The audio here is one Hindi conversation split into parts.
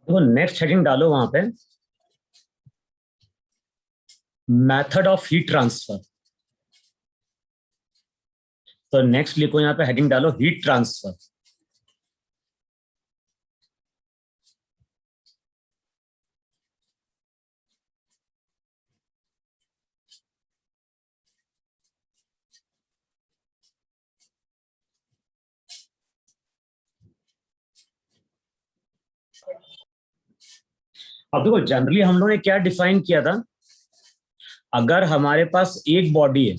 तो नेक्स्ट हेडिंग डालो वहां पे, मेथड ऑफ हीट ट्रांसफर। तो नेक्स्ट लिखो यहाँ पे, हेडिंग डालो हीट ट्रांसफर। अब देखो, जनरली हम लोगों ने क्या डिफाइन किया था, अगर हमारे पास एक बॉडी है,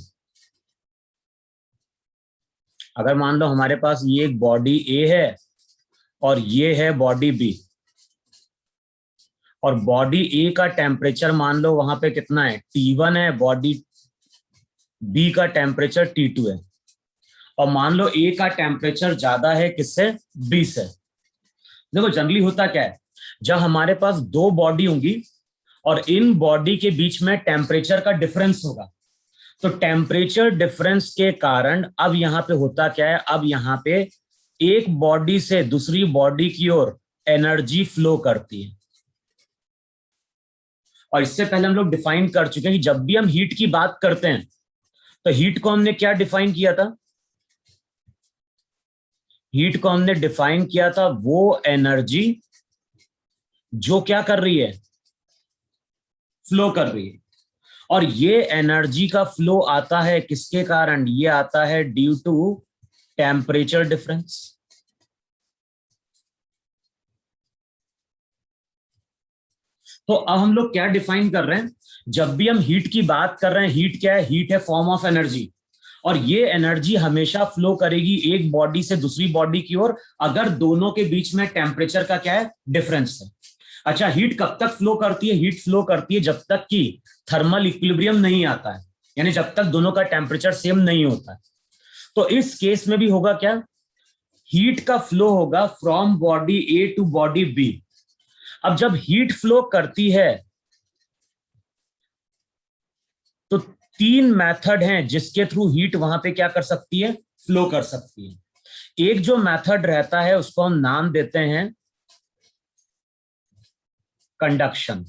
अगर मान लो हमारे पास ये एक बॉडी ए है और ये है बॉडी बी, और बॉडी ए का टेम्परेचर मान लो वहां पे कितना है, T1 है, बॉडी बी का टेम्परेचर T2 है, और मान लो ए का टेम्परेचर ज्यादा है किससे, बी से। देखो जनरली होता क्या है, जब हमारे पास दो बॉडी होंगी और इन बॉडी के बीच में टेम्परेचर का डिफरेंस होगा, तो टेम्परेचर डिफरेंस के कारण अब यहां पे होता क्या है, अब यहां पे एक बॉडी से दूसरी बॉडी की ओर एनर्जी फ्लो करती है। और इससे पहले हम लोग डिफाइन कर चुके हैं कि जब भी हम हीट की बात करते हैं तो हीट को हमने क्या डिफाइन किया था, हीट को हमने डिफाइन किया था वो एनर्जी जो क्या कर रही है, फ्लो कर रही है। और ये एनर्जी का फ्लो आता है किसके कारण, ये आता है ड्यू टू टेम्परेचर डिफरेंस। तो अब हम लोग क्या डिफाइन कर रहे हैं, जब भी हम हीट की बात कर रहे हैं, हीट क्या है, हीट है फॉर्म ऑफ एनर्जी, और ये एनर्जी हमेशा फ्लो करेगी एक बॉडी से दूसरी बॉडी की ओर अगर दोनों के बीच में टेम्परेचर का क्या है, डिफरेंस है। अच्छा, हीट कब तक फ्लो करती है, हीट फ्लो करती है जब तक कि थर्मल इक्विलिब्रियम नहीं आता है, यानी जब तक दोनों का टेम्परेचर सेम नहीं होता है। तो इस केस में भी होगा क्या, हीट का फ्लो होगा from body A to body B. अब जब हीट फ्लो करती है तो तीन मेथड हैं जिसके थ्रू हीट वहां पे क्या कर सकती है, फ्लो कर सकती है। एक जो मेथड रहता है उसको हम नाम देते हैं कंडक्शन,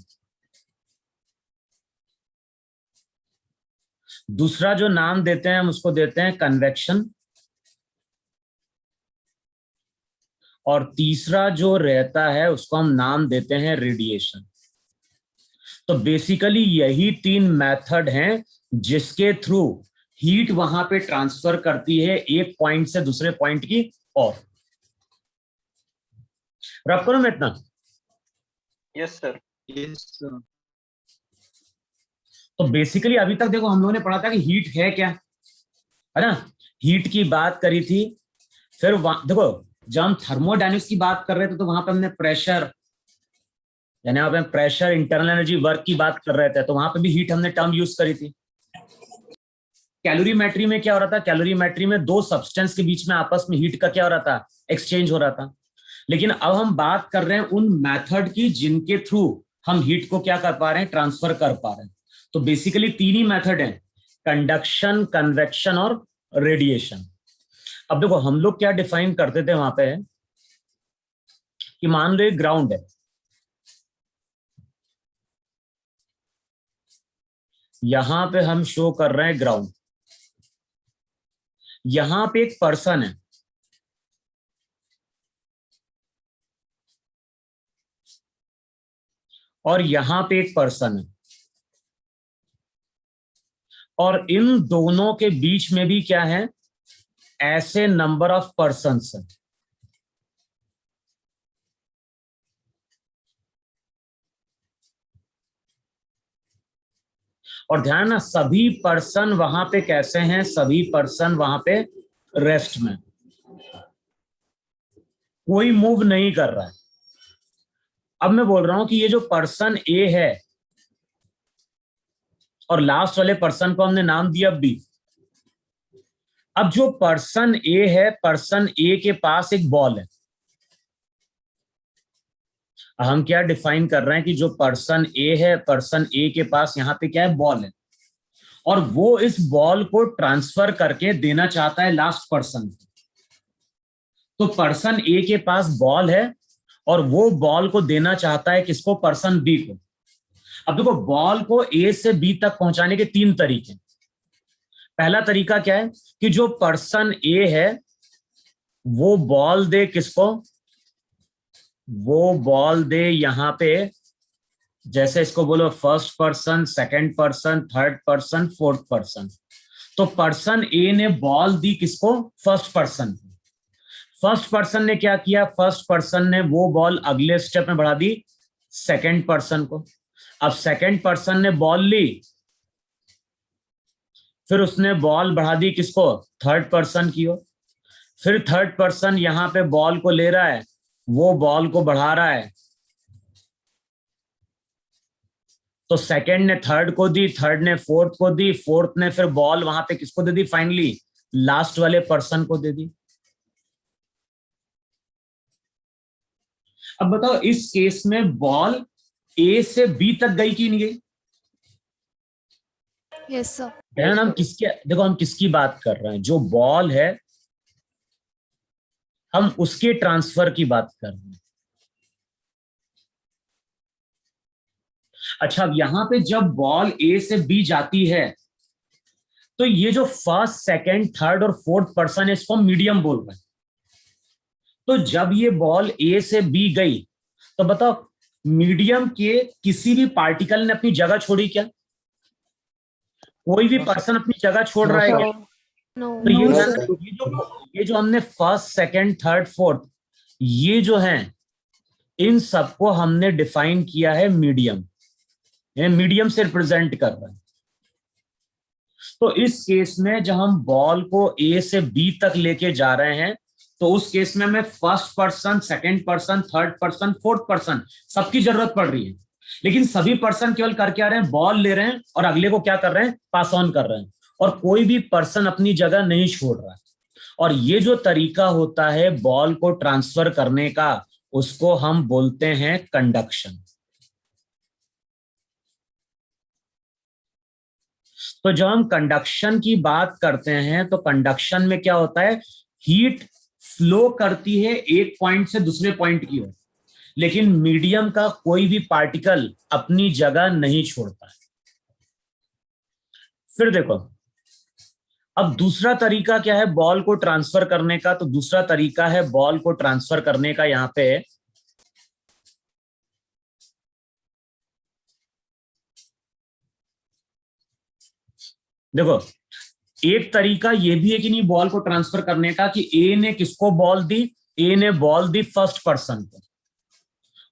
दूसरा जो नाम देते हैं हम उसको देते हैं कन्वेक्शन, और तीसरा जो रहता है उसको हम नाम देते हैं रेडिएशन। तो बेसिकली यही तीन मेथड हैं जिसके थ्रू हीट वहां पे ट्रांसफर करती है एक पॉइंट से दूसरे पॉइंट की ओर। रब करो मैं इतना। Yes sir. Yes sir. तो बेसिकली अभी तक देखो हम लोगों ने पढ़ा था कि हीट है क्या, है ना, हीट की बात करी थी। फिर देखो जब हम थर्मोडायनेमिक्स की बात कर रहे थे तो वहां पे हमने प्रेशर, यानी वहां पे प्रेशर, इंटरनल एनर्जी, वर्क की बात कर रहे थे, तो वहां पे भी हीट हमने टर्म यूज करी थी। कैलोरीमेट्री में क्या हो रहा था, कैलोरीमेट्री में दो सब्सटेंस के बीच में आपस में हीट का क्या हो रहा था, एक्सचेंज हो रहा था। लेकिन अब हम बात कर रहे हैं उन मेथड की जिनके थ्रू हम हीट को क्या कर पा रहे हैं, ट्रांसफर कर पा रहे हैं। तो बेसिकली तीन ही मेथड हैं, कंडक्शन, कन्वेक्शन और रेडिएशन। अब देखो हम लोग क्या डिफाइन करते थे वहां पे, कि मान लो एक ग्राउंड है, यहां पे हम शो कर रहे हैं ग्राउंड, यहां पे एक पर्सन है, और यहां पे एक पर्सन है, और इन दोनों के बीच में भी क्या है, ऐसे नंबर ऑफ पर्सन्स हैं। और ध्यान ना, सभी पर्सन वहां पे कैसे हैं, सभी पर्सन वहां पे रेस्ट में, कोई मूव नहीं कर रहा है। अब मैं बोल रहा हूं कि ये जो पर्सन ए है और लास्ट वाले पर्सन को हमने नाम दिया बी। अब जो पर्सन ए है, पर्सन ए के पास एक बॉल है। हम क्या डिफाइन कर रहे हैं कि जो पर्सन ए है, पर्सन ए के पास यहां पे क्या है, बॉल है, और वो इस बॉल को ट्रांसफर करके देना चाहता है लास्ट पर्सन को। तो पर्सन ए के पास बॉल है और वो बॉल को देना चाहता है किसको, पर्सन बी को। अब देखो बॉल को ए से बी तक पहुंचाने के 3 तरीके। पहला तरीका क्या है कि जो पर्सन ए है वो बॉल दे किसको, वो बॉल दे यहां पे, जैसे इसको बोलो first person, second person, third person, fourth person. तो पर्सन ए ने बॉल दी किसको, फर्स्ट पर्सन। फर्स्ट पर्सन ने क्या किया, फर्स्ट पर्सन ने वो बॉल अगले स्टेप में बढ़ा दी सेकंड पर्सन को। अब सेकंड पर्सन ने बॉल ली, फिर उसने बॉल बढ़ा दी किसको, थर्ड पर्सन की ओर। फिर थर्ड पर्सन यहां पे बॉल को ले रहा है, वो बॉल को बढ़ा रहा है, तो सेकंड ने थर्ड को दी, थर्ड ने फोर्थ को दी, फोर्थ ने फिर बॉल वहां पे किसको दे दी, फाइनली लास्ट वाले पर्सन को दे दी। अब बताओ इस केस में बॉल ए से बी तक गई कि नहीं गई? Yes sir. ध्यान, हम किसके, देखो हम किसकी बात कर रहे हैं, जो बॉल है हम उसके ट्रांसफर की बात कर रहे हैं। अच्छा, अब यहां पे जब बॉल ए से बी जाती है तो ये जो फर्स्ट, सेकंड, थर्ड और फोर्थ पर्सन है इसको हम मीडियम बोल रहे हैं। तो जब ये बॉल ए से बी गई तो बताओ मीडियम के किसी भी पार्टिकल ने अपनी जगह छोड़ी क्या? कोई भी पर्सन अपनी जगह छोड़ रहा है क्या? नो। तो ये जो हमने फर्स्ट, सेकंड, थर्ड, फोर्थ, ये जो हैं इन सबको हमने डिफाइन किया है मीडियम, मीडियम से रिप्रेजेंट कर रहा है। तो इस केस में जब हम बॉल को ए से बी तक लेके जा रहे हैं तो उस केस में हमें first person, second person, third person, fourth person सबकी जरूरत पड़ रही है। लेकिन सभी पर्सन केवल करके आ रहे हैं, बॉल ले रहे हैं और अगले को क्या कर रहे हैं, पास ऑन कर रहे हैं, और कोई भी पर्सन अपनी जगह नहीं छोड़ रहा है। और ये जो तरीका होता है बॉल को ट्रांसफर करने का, उसको हम बोलते हैं कंडक्शन। तो जब हम कंडक्शन की बात करते हैं तो कंडक्शन में क्या होता है, हीट फ्लो करती है एक पॉइंट से दूसरे पॉइंट की ओर, लेकिन मीडियम का कोई भी पार्टिकल अपनी जगह नहीं छोड़ता है। फिर देखो अब दूसरा तरीका क्या है बॉल को ट्रांसफर करने का, तो दूसरा तरीका है बॉल को ट्रांसफर करने का यहां पे देखो, एक तरीका ये भी है कि नहीं बॉल को ट्रांसफर करने का कि ए ने किसको बॉल दी, ए ने बॉल दी फर्स्ट पर्सन को,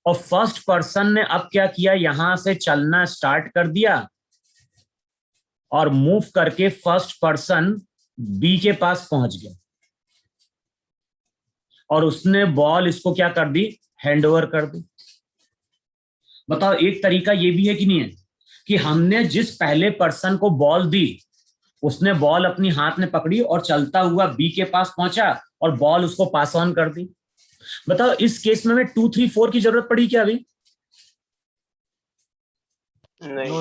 और फर्स्ट पर्सन ने अब क्या किया, यहां से चलना स्टार्ट कर दिया और मूव करके फर्स्ट पर्सन बी के पास पहुंच गया और उसने बॉल इसको क्या कर दी, हैंड ओवर कर दी। बताओ एक तरीका ये भी है कि नहीं है कि हमने जिस पहले पर्सन को बॉल दी उसने बॉल अपनी हाथ में पकड़ी और चलता हुआ बी के पास पहुंचा और बॉल उसको पास ऑन कर दी। बताओ इस केस में हमें 2, 3, 4 की जरूरत पड़ी क्या अभी? नहीं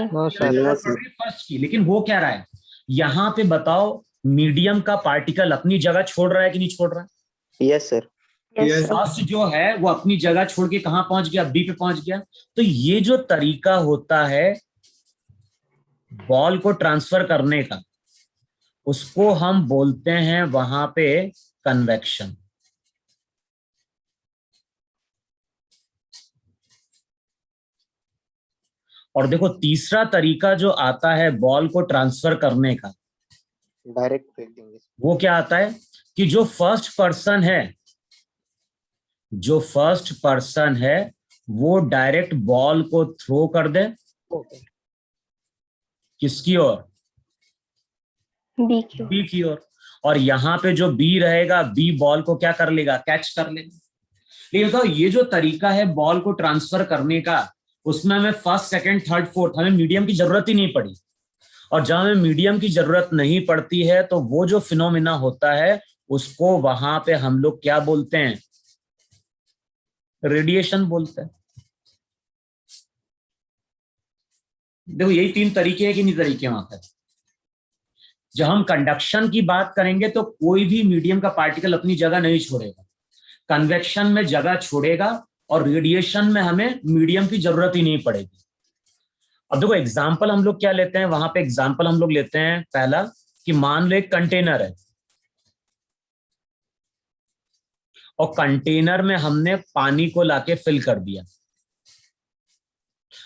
फर्स्ट की, लेकिन वो क्या रहा है यहां पे, बताओ मीडियम का पार्टिकल अपनी जगह छोड़ रहा है कि नहीं छोड़ रहा है? Yes sir. फर्स्ट जो है वो अपनी जगह छोड़ के कहां पहुंच गया, बी पे पहुंच गया। तो ये जो तरीका होता है बॉल को ट्रांसफर करने का, उसको हम बोलते हैं वहां पे कन्वेक्शन। और देखो तीसरा तरीका जो आता है बॉल को ट्रांसफर करने का, डायरेक्ट फेंक देंगे। वो क्या आता है कि जो फर्स्ट पर्सन है वो डायरेक्ट बॉल को थ्रो कर दे किसकी ओर, बी की ओर, और यहां पे जो बी रहेगा बी बॉल को क्या कर लेगा, कैच कर लेगा। लेकिन बताओ ये जो तरीका है बॉल को ट्रांसफर करने का, उसमें हमें फर्स्ट, सेकंड, थर्ड, फोर्थ, हमें मीडियम की जरूरत ही नहीं पड़ी। और जब हमें मीडियम की जरूरत नहीं पड़ती है तो वो जो फिनोमिना होता है उसको वहां पे हम लोग क्या बोलते हैं, रेडिएशन बोलते हैं। देखो यही 3 तरीके हैं कि नहीं तरीके वहां पर। जब हम कंडक्शन की बात करेंगे तो कोई भी मीडियम का पार्टिकल अपनी जगह नहीं छोड़ेगा, कन्वेक्शन में जगह छोड़ेगा और रेडिएशन में हमें मीडियम की जरूरत ही नहीं पड़ेगी। अब देखो एग्जाम्पल हम लोग क्या लेते हैं, वहां पे एग्जाम्पल हम लोग लेते हैं पहला कि मान लो एक कंटेनर है और कंटेनर में हमने पानी को लाके फिल कर दिया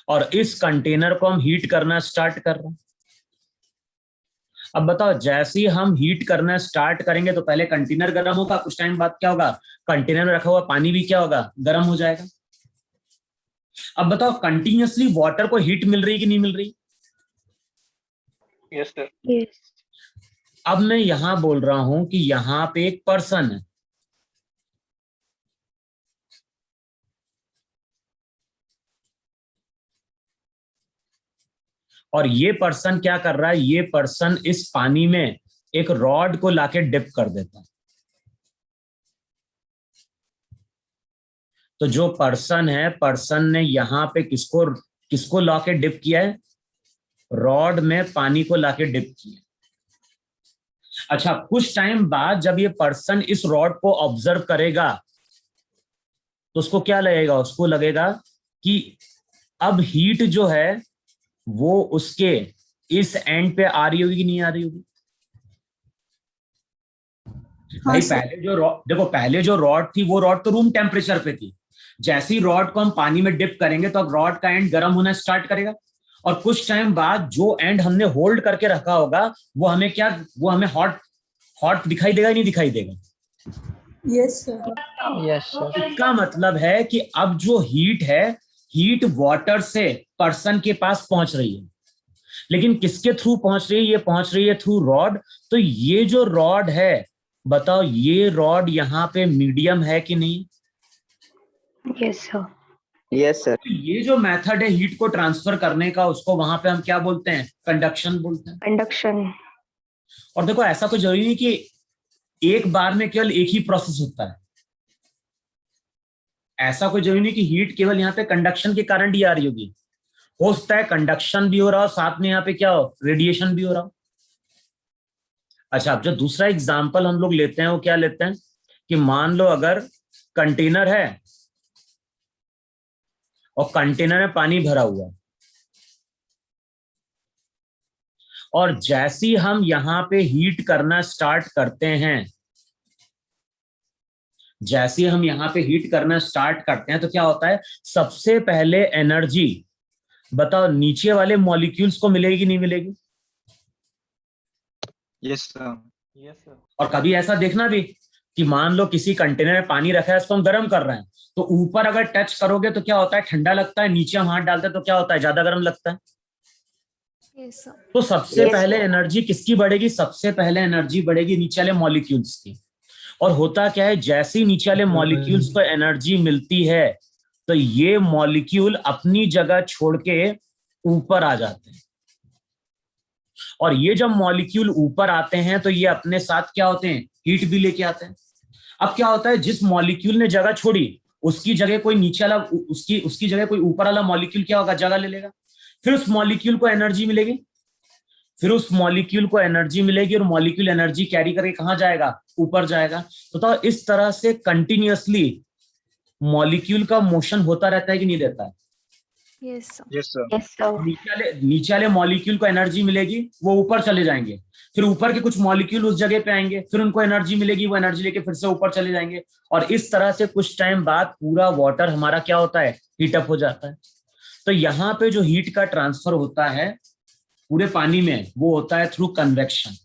और इस कंटेनर को हम हीट करना स्टार्ट कर रहे हैं। अब बताओ, जैसे ही हम हीट करना स्टार्ट करेंगे तो पहले कंटेनर गर्म होगा, कुछ टाइम बाद क्या होगा, कंटेनर में रखा हुआ पानी भी क्या होगा, गर्म हो जाएगा। अब बताओ, कंटिन्यूअसली वाटर को हीट मिल रही कि नहीं मिल रही? Yes sir. यस। अब मैं यहां बोल रहा हूं कि यहां पे एक पर्सन है, और ये पर्सन क्या कर रहा है, ये पर्सन इस पानी में एक रॉड को लाके डिप कर देता है। तो जो पर्सन है, पर्सन ने यहां पे किसको किसको लाके डिप किया है, रॉड में पानी को लाके डिप किया। अच्छा, कुछ टाइम बाद जब ये पर्सन इस रॉड को ऑब्जर्व करेगा तो उसको क्या लगेगा, उसको लगेगा कि अब हीट जो है वो उसके इस एंड पे आ रही होगी कि नहीं आ रही होगी। भाई पहले जो रॉड, देखो पहले जो रॉड थी वो रॉड तो रूम टेम्परेचर पे थी। जैसे ही रॉड को हम पानी में डिप करेंगे तो अब रॉड का एंड गर्म होना स्टार्ट करेगा और कुछ टाइम बाद जो एंड हमने होल्ड करके रखा होगा वो हमें क्या, वो हमें हॉट हॉट दिखाई देगा, नहीं दिखाई देगा? Yes sir. Yes sir. इसका मतलब है कि अब जो हीट है, हीट वाटर से पर्सन के पास पहुंच रही है, लेकिन किसके थ्रू पहुंच रही है, ये पहुंच रही है थ्रू रॉड। तो ये जो रॉड है, बताओ ये रॉड यहाँ पे मीडियम है कि नहीं? Yes sir. Yes sir. तो ये जो मेथड है हीट को ट्रांसफर करने का, उसको वहां पे हम क्या बोलते हैं, कंडक्शन बोलते हैं। कंडक्शन। और देखो ऐसा कोई जरूरी नहीं कि एक बार में केवल एक ही प्रोसेस होता है, ऐसा कोई जरूरी नहीं कि हीट केवल यहाँ पे कंडक्शन के कारण ही आ रही होगी। हो सकता है कंडक्शन भी हो रहा हो, साथ में यहाँ पे क्या हो, रेडिएशन भी हो रहा हो। अच्छा, अब जो दूसरा एग्जाम्पल हम लोग लेते हैं वो क्या लेते हैं कि मान लो अगर कंटेनर है और कंटेनर में पानी भरा हुआ है, और जैसे ही हम यहां पे हीट करना स्टार्ट करते हैं, जैसे ही हम यहां पे हीट करना स्टार्ट करते हैं तो क्या होता है, सबसे पहले एनर्जी बताओ नीचे वाले मॉलिक्यूल्स को मिलेगी कि नहीं मिलेगी? Yes sir. Yes sir. और कभी ऐसा देखना भी कि मान लो किसी कंटेनर में पानी रखा है, इसको हम गर्म कर रहे हैं, तो ऊपर अगर टच करोगे तो क्या होता है, ठंडा लगता है, नीचे हम हाथ डालते हैं तो क्या होता है, ज्यादा गर्म लगता है। Yes sir. तो सबसे Yes, पहले sir. एनर्जी किसकी बढ़ेगी, सबसे पहले एनर्जी बढ़ेगी नीचे वाले मॉलिक्यूल्स की। और होता क्या है, जैसे ही नीचे वाले मॉलिक्यूल्स को एनर्जी मिलती है तो ये मॉलिक्यूल अपनी जगह छोड़ के ऊपर आ जाते हैं, और ये जब मॉलिक्यूल ऊपर आते हैं तो ये अपने साथ क्या होते हैं, हीट भी लेके आते हैं। अब क्या होता है, जिस मॉलिक्यूल ने जगह छोड़ी उसकी जगह कोई नीचे वाला, उसकी उसकी जगह कोई ऊपर वाला मॉलिक्यूल क्या होगा, जगह ले लेगा। फिर उस मॉलिक्यूल को एनर्जी मिलेगी, फिर उस मॉलिक्यूल को एनर्जी मिलेगी और मॉलिक्यूल एनर्जी कैरी करके कहां जाएगा, ऊपर जाएगा। तो इस तरह से कंटिन्यूअसली मॉलिक्यूल का मोशन होता रहता है कि नहीं रहता है? Yes sir. Yes sir. Yes sir. नीचे वाले मॉलिक्यूल को एनर्जी मिलेगी, वो ऊपर चले जाएंगे, फिर ऊपर के कुछ मॉलिक्यूल उस जगह पे आएंगे, फिर उनको एनर्जी मिलेगी, वो एनर्जी लेके फिर से ऊपर चले जाएंगे, और इस तरह से कुछ टाइम बाद पूरा वाटर हमारा क्या होता है, हीटअप हो जाता है। तो यहाँ पे जो हीट का ट्रांसफर होता है पूरे पानी में, वो होता है थ्रू कन्वेक्शन।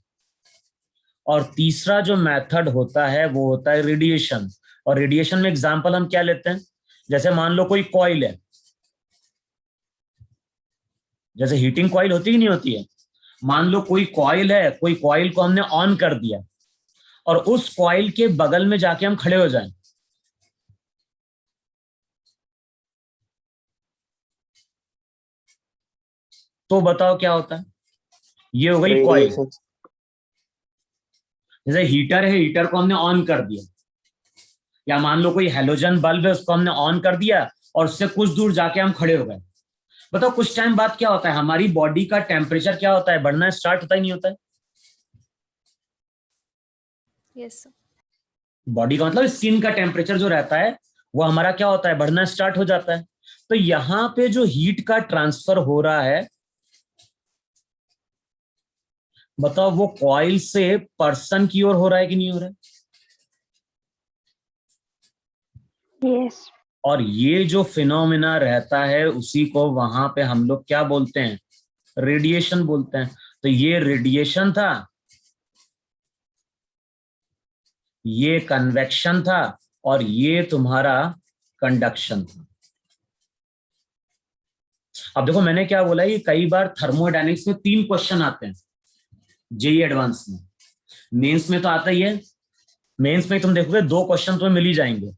और तीसरा जो मेथड होता है वो होता है रेडिएशन। और रेडिएशन में एग्जांपल हम क्या लेते हैं, जैसे मान लो कोई कॉइल है, जैसे हीटिंग कॉइल होती ही नहीं होती है, मान लो कोई कॉइल है, कोई कॉइल को हमने ऑन कर दिया और उस कॉइल के बगल में जाके हम खड़े हो जाएं, तो बताओ क्या होता है, ये हो गई कॉइल। रेडिएशन। जैसे हीटर है, हीटर को हमने ऑन कर दिया, या मान लो कोई हेलोजन बल्ब है, उसको हमने ऑन कर दिया और उससे कुछ दूर जाके हम खड़े हो गए। बताओ कुछ टाइम बाद क्या होता है, हमारी बॉडी का टेम्परेचर क्या होता है, बढ़ना स्टार्ट होता ही नहीं होता है? Yes sir. बॉडी का मतलब स्किन का टेम्परेचर जो रहता है वो हमारा क्या होता है, बढ़ना स्टार्ट हो जाता है। तो यहां पे जो हीट का ट्रांसफर हो रहा है, बताओ वो कॉइल से पर्सन की ओर हो रहा है कि नहीं हो रहा है? Yes. और ये जो फिनोमिना रहता है उसी को वहां पे हम लोग क्या बोलते हैं, रेडिएशन बोलते हैं। तो ये रेडिएशन था, ये कन्वेक्शन था, और ये तुम्हारा कंडक्शन था। अब देखो मैंने क्या बोला, ये कई बार थर्मोडायनेमिक्स में 3 क्वेश्चन आते हैं जेई एडवांस में। मेंस में तो आता ही है, मेंस में तुम देखोगे 2 क्वेश्चन तुम्हें मिल ही जाएंगे।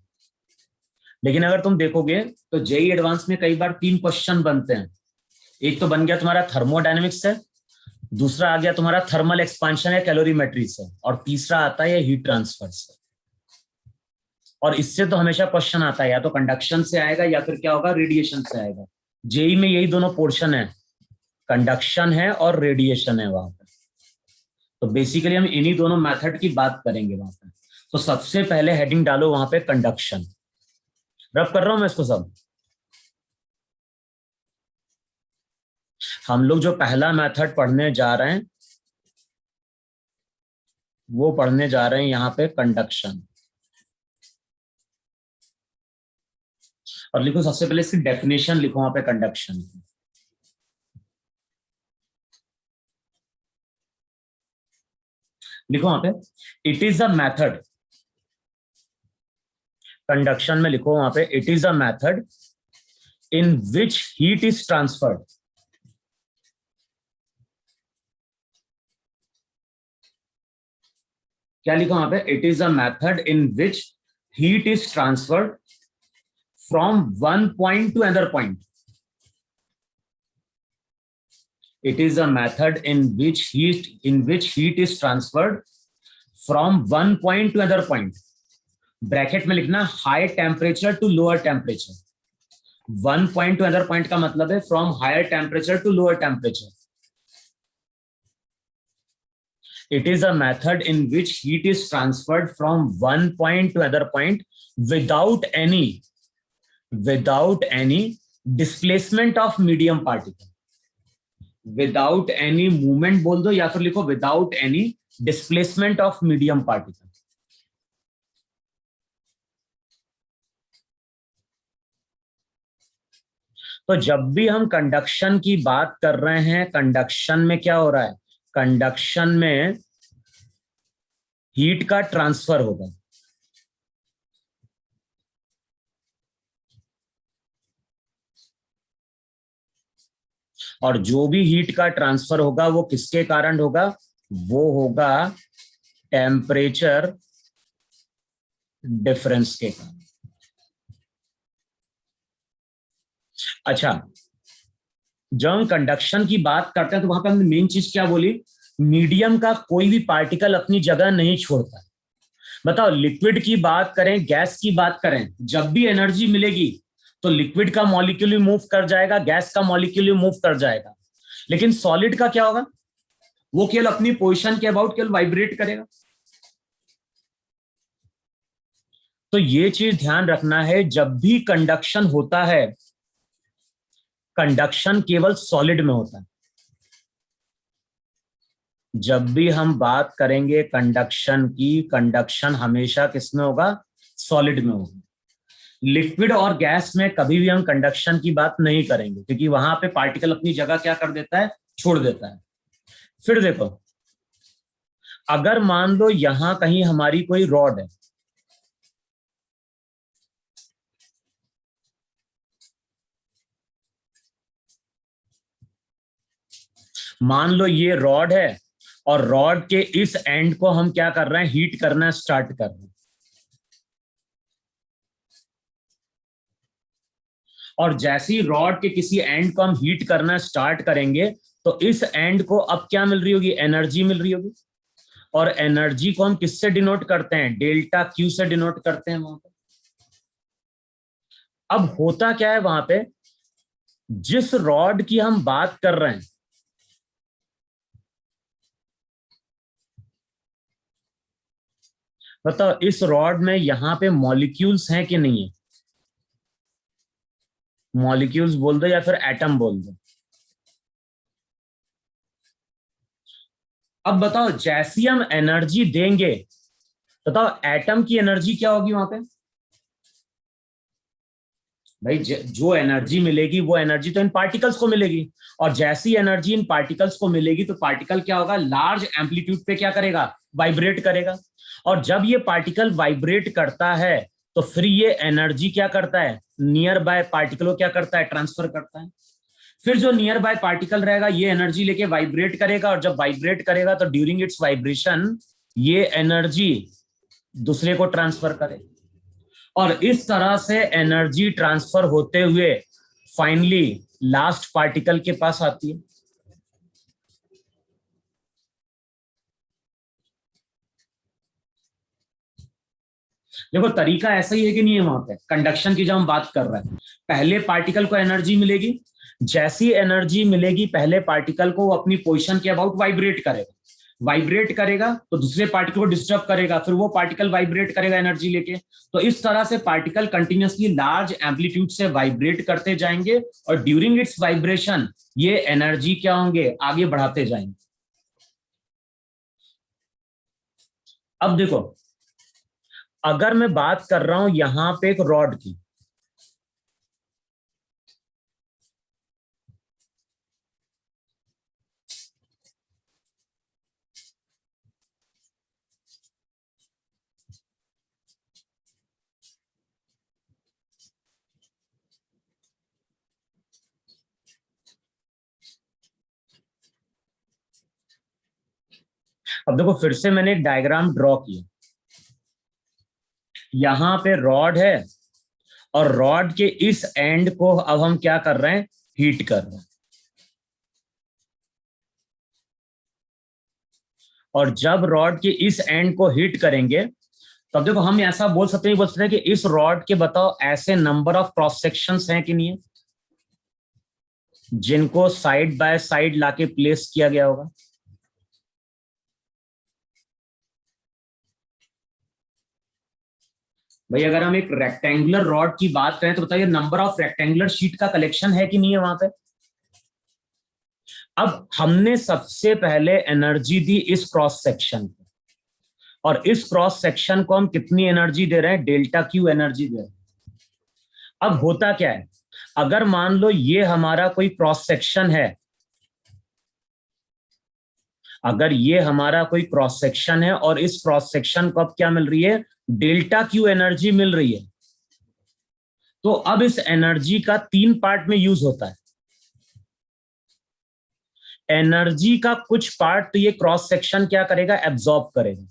लेकिन अगर तुम देखोगे तो जेई एडवांस में कई बार 3 क्वेश्चन बनते हैं। एक तो बन गया तुम्हारा थर्मोडायनेमिक्स से, दूसरा आ गया तुम्हारा थर्मल एक्सपांशन या कैलोरीमेट्री से, और तीसरा आता है हीट ट्रांसफर से। और इससे तो हमेशा क्वेश्चन आता है, या तो कंडक्शन से आएगा या फिर क्या होगा, रेडिएशन से आएगा। जेई में यही दोनों पोर्शन है, कंडक्शन है और रेडिएशन है वहां पर। तो बेसिकली हम इन्हीं दोनों मेथड की बात करेंगे वहां पर। तो सबसे पहले हेडिंग डालो वहां पे कंडक्शन। रब कर रहा हूं मैं इसको सब। हम लोग जो पहला मेथड पढ़ने जा रहे हैं वो पढ़ने जा रहे हैं यहां पे कंडक्शन। और लिखो सबसे पहले इसकी डेफिनेशन लिखो वहां पे कंडक्शन की। लिखो वहां पे it is a method, conduction में लिखो वहां पे it is a method in which heat is transferred. क्या लिखो वहां पे, it is a method in which heat is transferred from one point to another point. It is a method in which heat is transferred from one point to another point. Bracket में लिखना high temperature to lower temperature. One point to another point का मतलब है from higher temperature to lower temperature. It is a method in which heat is transferred from one point to another point without any displacement of medium particle. Without any movement बोल दो या फिर लिखो without any displacement of medium particle. तो जब भी हम कंडक्शन की बात कर रहे हैं, कंडक्शन में क्या हो रहा है, कंडक्शन में हीट का ट्रांसफर होगा। और जो भी हीट का ट्रांसफर होगा वो किसके कारण होगा, वो होगा टेम्परेचर डिफरेंस के कारण। अच्छा, जब हम कंडक्शन की बात करते हैं तो वहां पे हमने मेन चीज क्या बोली, मीडियम का कोई भी पार्टिकल अपनी जगह नहीं छोड़ता। बताओ लिक्विड की बात करें, गैस की बात करें, जब भी एनर्जी मिलेगी तो लिक्विड का मॉलिक्यूल मूव कर जाएगा, गैस का मॉलिक्यूल मूव कर जाएगा। लेकिन सॉलिड का क्या होगा, वो केवल अपनी पोजीशन के अबाउट केवल वाइब्रेट करेगा। तो ये चीज ध्यान रखना है, जब भी कंडक्शन होता है, कंडक्शन केवल सॉलिड में होता है। जब भी हम बात करेंगे कंडक्शन की, कंडक्शन हमेशा किसमें होगा, सॉलिड में होगा। लिक्विड और गैस में कभी भी हम कंडक्शन की बात नहीं करेंगे, क्योंकि वहां पे पार्टिकल अपनी जगह क्या कर देता है, छोड़ देता है। फिर देखो, अगर मान लो यहां कहीं हमारी कोई रॉड है, मान लो ये रॉड है, और रॉड के इस एंड को हम क्या कर रहे हैं, हीट करना स्टार्ट कर रहे हैं। और जैसे ही रॉड के किसी एंड को हम हीट करना स्टार्ट करेंगे तो इस एंड को अब क्या मिल रही होगी, एनर्जी मिल रही होगी। और एनर्जी को हम किससे डिनोट करते हैं, डेल्टा क्यू से डिनोट करते हैं वहां पे। अब होता क्या है वहां पे, जिस रॉड की हम बात कर रहे हैं, बताओ इस रॉड में यहाँ पे मॉलिक्यूल्स हैं कि नहीं है? मॉलिक्यूल्स बोल दो या फिर एटम बोल दो। अब बताओ जैसी हम एनर्जी देंगे, बताओ एटम की एनर्जी क्या होगी वहां पे? भाई जो एनर्जी मिलेगी वो एनर्जी तो इन पार्टिकल्स को मिलेगी, और जैसी एनर्जी इन पार्टिकल्स को मिलेगी तो पार्टिकल क्या होगा, लार्ज एम्पलीट्यूड पे क्या करेगा, वाइब्रेट करेगा। और जब ये पार्टिकल वाइब्रेट करता है तो फिर ये एनर्जी क्या करता है, नियर बाय पार्टिकल को क्या करता है, ट्रांसफर करता है। फिर जो नियर बाय पार्टिकल रहेगा ये एनर्जी लेके वाइब्रेट करेगा, और जब वाइब्रेट करेगा तो ड्यूरिंग इट्स वाइब्रेशन ये एनर्जी दूसरे को ट्रांसफर करेगा, और इस तरह से एनर्जी ट्रांसफर होते हुए फाइनली लास्ट पार्टिकल के पास आती है। देखो तरीका ऐसा ही है कि नहीं है, वहां पे कंडक्शन की जब हम बात कर रहे हैं, पहले पार्टिकल को एनर्जी मिलेगी, जैसी एनर्जी मिलेगी पहले पार्टिकल को वो अपनी पोजीशन के अबाउट वाइब्रेट करेगा, वाइब्रेट करेगा तो दूसरे पार्टिकल को डिस्टर्ब करेगा, फिर वो पार्टिकल वाइब्रेट करेगा एनर्जी लेके। तो इस तरह से पार्टिकल कंटिन्यूअसली लार्ज एम्पलीट्यूड से वाइब्रेट करते जाएंगे, और ड्यूरिंग इट्स वाइब्रेशन ये एनर्जी क्या होंगे, आगे बढ़ाते जाएंगे। अब देखो अगर मैं बात कर रहा हूं यहां पे एक रॉड की, अब देखो फिर से मैंने एक डायग्राम ड्रॉ किया, यहां पे रॉड है, और रॉड के इस एंड को अब हम क्या कर रहे हैं, हीट कर रहे हैं। और जब रॉड के इस एंड को हीट करेंगे तब देखो हम ऐसा बोल सकते हैं कि इस रॉड के बताओ ऐसे नंबर ऑफ क्रॉस सेक्शंस हैं कि नहीं है, जिनको साइड बाय साइड लाके प्लेस किया गया होगा। भाई अगर हम एक रेक्टेंगुलर रॉड की बात करें तो बताइए नंबर ऑफ रेक्टेंगुलर शीट का कलेक्शन है कि नहीं है वहां पे। अब हमने सबसे पहले एनर्जी दी इस क्रॉस सेक्शन को, और इस क्रॉस सेक्शन को हम कितनी एनर्जी दे रहे हैं, डेल्टा क्यू एनर्जी दे रहे हैं। अब होता क्या है, अगर मान लो ये हमारा कोई क्रॉस सेक्शन है, अगर ये हमारा कोई क्रॉस सेक्शन है और इस क्रॉस सेक्शन को अब क्या मिल रही है, डेल्टा क्यू एनर्जी मिल रही है, तो अब इस एनर्जी का 3 पार्ट में यूज होता है। एनर्जी का कुछ पार्ट तो ये क्रॉस सेक्शन क्या करेगा, एब्जॉर्ब करेगा,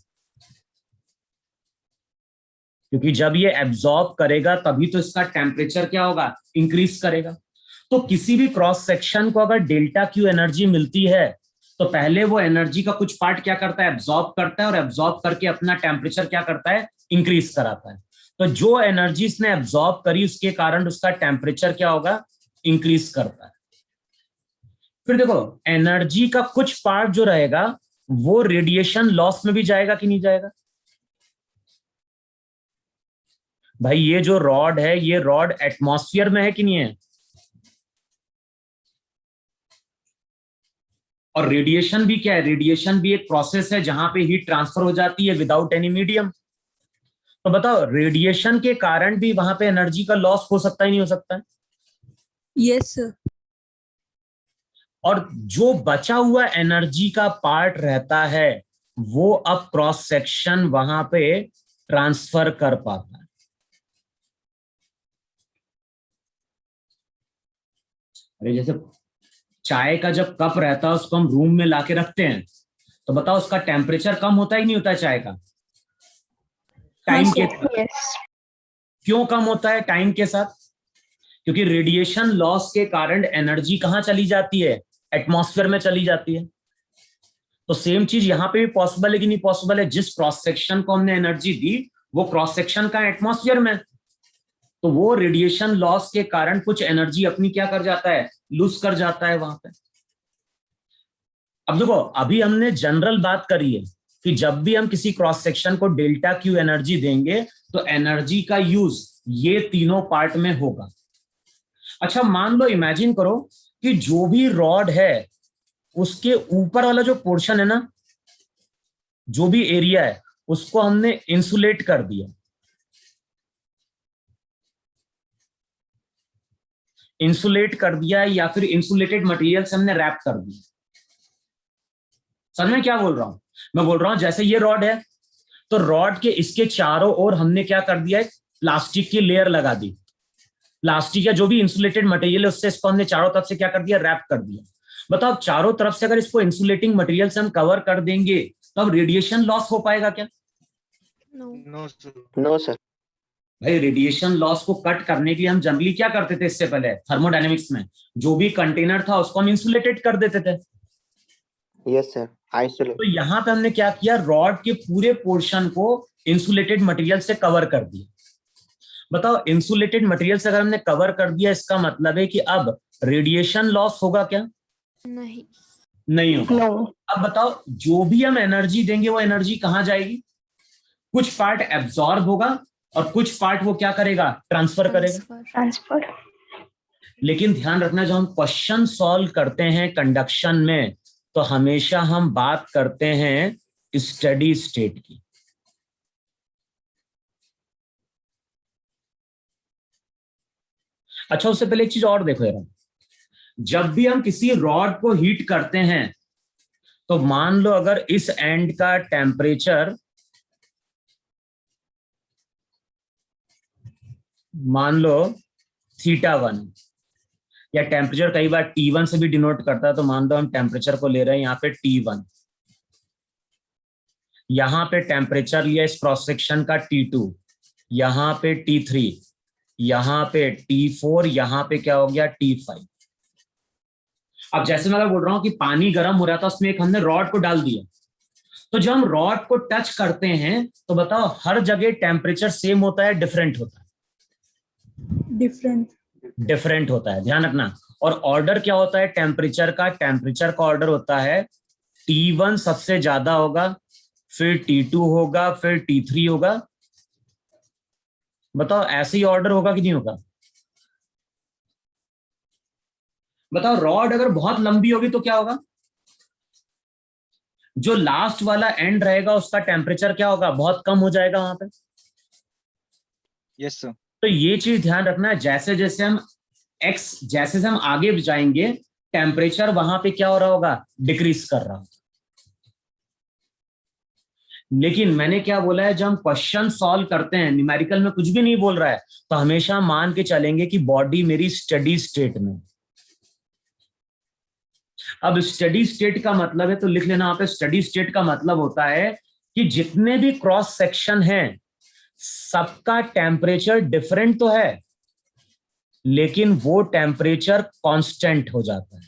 क्योंकि जब ये एब्जॉर्ब करेगा तभी तो इसका टेम्परेचर क्या होगा, इंक्रीज करेगा। तो किसी भी क्रॉस सेक्शन को अगर डेल्टा क्यू एनर्जी मिलती है तो पहले वो एनर्जी का कुछ पार्ट क्या करता है, एब्जॉर्ब करता है, और एब्जॉर्ब करके अपना टेम्परेचर क्या करता है, इंक्रीज कराता है। तो जो एनर्जी इसने एब्जॉर्ब करी उसके कारण उसका टेम्परेचर क्या होगा, इंक्रीज करता है। फिर देखो एनर्जी का कुछ पार्ट जो रहेगा वो रेडिएशन लॉस में भी जाएगा कि नहीं जाएगा। भाई ये जो रॉड है, ये रॉड एटमॉस्फेयर में है कि नहीं है, और रेडिएशन भी क्या है, रेडिएशन भी एक प्रोसेस है जहां पे हीट ट्रांसफर हो जाती है विदाउट एनी मीडियम। तो बताओ रेडिएशन के कारण भी वहां पे एनर्जी का लॉस हो सकता है, नहीं हो सकता है? Yes sir. और जो बचा हुआ एनर्जी का पार्ट रहता है वो अब क्रॉस सेक्शन वहां पे ट्रांसफर कर पाता है। अरे जैसे चाय का जब कप रहता है उसको हम रूम में लाके रखते हैं, तो बताओ उसका टेम्परेचर कम होता ही नहीं होता है चाय का, टाइम के साथ। Yes. क्यों कम होता है टाइम के साथ, क्योंकि रेडिएशन लॉस के कारण एनर्जी कहां चली जाती है, एटमॉस्फेयर में चली जाती है। तो सेम चीज यहां पे भी पॉसिबल है कि नहीं पॉसिबल है, जिस क्रॉस सेक्शन को हमने एनर्जी दी वो क्रॉस सेक्शन का एटमॉस्फेयर में, तो वो रेडिएशन लॉस के कारण कुछ एनर्जी अपनी क्या कर जाता है, लूज कर जाता है वहां पे। अब देखो अभी हमने जनरल बात करी है, कि जब भी हम किसी क्रॉस सेक्शन को डेल्टा क्यू एनर्जी देंगे तो एनर्जी का यूज ये तीनों पार्ट में होगा। अच्छा, मान लो, इमेजिन करो कि जो भी रॉड है उसके ऊपर वाला जो पोर्शन है ना, जो भी एरिया है, उसको हमने इंसुलेट कर दिया। इंसुलेट कर दिया या फिर इंसुलेटेड मटेरियल से हमने रैप कर दिया। समझ में क्या बोल रहा हूं? मैं बोल रहा हूं जैसे ये रॉड है, तो रॉड के इसके चारों ओर हमने क्या कर दिया है, प्लास्टिक की लेयर लगा दी। प्लास्टिक या जो भी इंसुलेटेड मटेरियल है उससे इसको हमने चारों तरफ से क्या कर दिया, रैप कर दिया। बताओ, चारों तरफ से अगर इसको इंसुलेटिंग मटेरियल से हम कवर कर देंगे तो अब रेडिएशन लॉस हो पाएगा क्या? No sir. No sir. भाई, रेडिएशन लॉस को कट करने के लिए हम जनरली क्या करते थे इससे पहले थर्मोडायनेमिक्स में, जो भी कंटेनर था उसको हम इंसुलेटेड कर देते थे। Yes sir, isolate. तो यहां पे हमने क्या किया, रॉड के पूरे पोर्शन को इंसुलेटेड मटेरियल से कवर कर दिया। बताओ, इंसुलेटेड मटेरियल से अगर हमने कवर कर दिया, इसका मतलब है कि अब रेडिएशन लॉस होगा क्या? नहीं होगा। No. अब बताओ, जो भी हम एनर्जी देंगे वो एनर्जी कहां जाएगी? कुछ पार्ट एब्जॉर्ब होगा और कुछ पार्ट वो क्या करेगा, ट्रांसफर करेगा। Transfer. लेकिन ध्यान रखना, जब हम क्वेश्चन सॉल्व करते हैं कंडक्शन में तो हमेशा हम बात करते हैं स्टेडी स्टेट की। अच्छा, उससे पहले एक चीज और देखो यार, जब भी हम किसी रॉड को हीट करते हैं तो मान लो अगर इस एंड का टेम्परेचर मान लो θ1, या टेम्परेचर कई बार T1 से भी डिनोट करता है, तो मान लो हम टेम्परेचर को ले रहे हैं यहाँ पे T1, यहाँ पे टेम्परेचर लिया इस क्रॉस सेक्शन का T2, यहाँ पे T3, यहाँ पे T4, यहाँ पे क्या हो गया, T5। अब जैसे मैं बोल रहा हूं कि पानी गर्म हो रहा था, उसमें एक हमने रॉड को डाल दिया, तो जब हम रॉड को टच करते हैं तो बताओ हर जगह टेम्परेचर सेम होता है, डिफरेंट होता है? डिफरेंट होता है, ध्यान रखना। और ऑर्डर क्या होता है टेम्परेचर का? टेम्परेचर का ऑर्डर होता है T1 सबसे ज्यादा होगा, फिर T2 होगा, फिर T3 होगा। बताओ, ऐसे ही ऑर्डर होगा कि नहीं होगा? बताओ, रॉड अगर बहुत लंबी होगी तो क्या होगा? जो लास्ट वाला एंड रहेगा उसका टेम्परेचर क्या होगा, बहुत कम हो जाएगा वहां पे। Yes sir. तो ये चीज ध्यान रखना है, जैसे जैसे हम आगे जाएंगे टेम्परेचर वहां पे क्या हो रहा होगा, डिक्रीज कर रहा होगा। लेकिन मैंने क्या बोला है, जब हम क्वेश्चन सॉल्व करते हैं, न्यूमेरिकल में कुछ भी नहीं बोल रहा है, तो हमेशा मान के चलेंगे कि बॉडी मेरी स्टेडी स्टेट में। अब स्टेडी स्टेट का मतलब है, तो लिख लेना यहाँ पे, स्टेडी स्टेट का मतलब होता है कि जितने भी क्रॉस सेक्शन हैं सबका टेम्परेचर डिफरेंट तो है, लेकिन वो टेम्परेचर कांस्टेंट हो जाता है।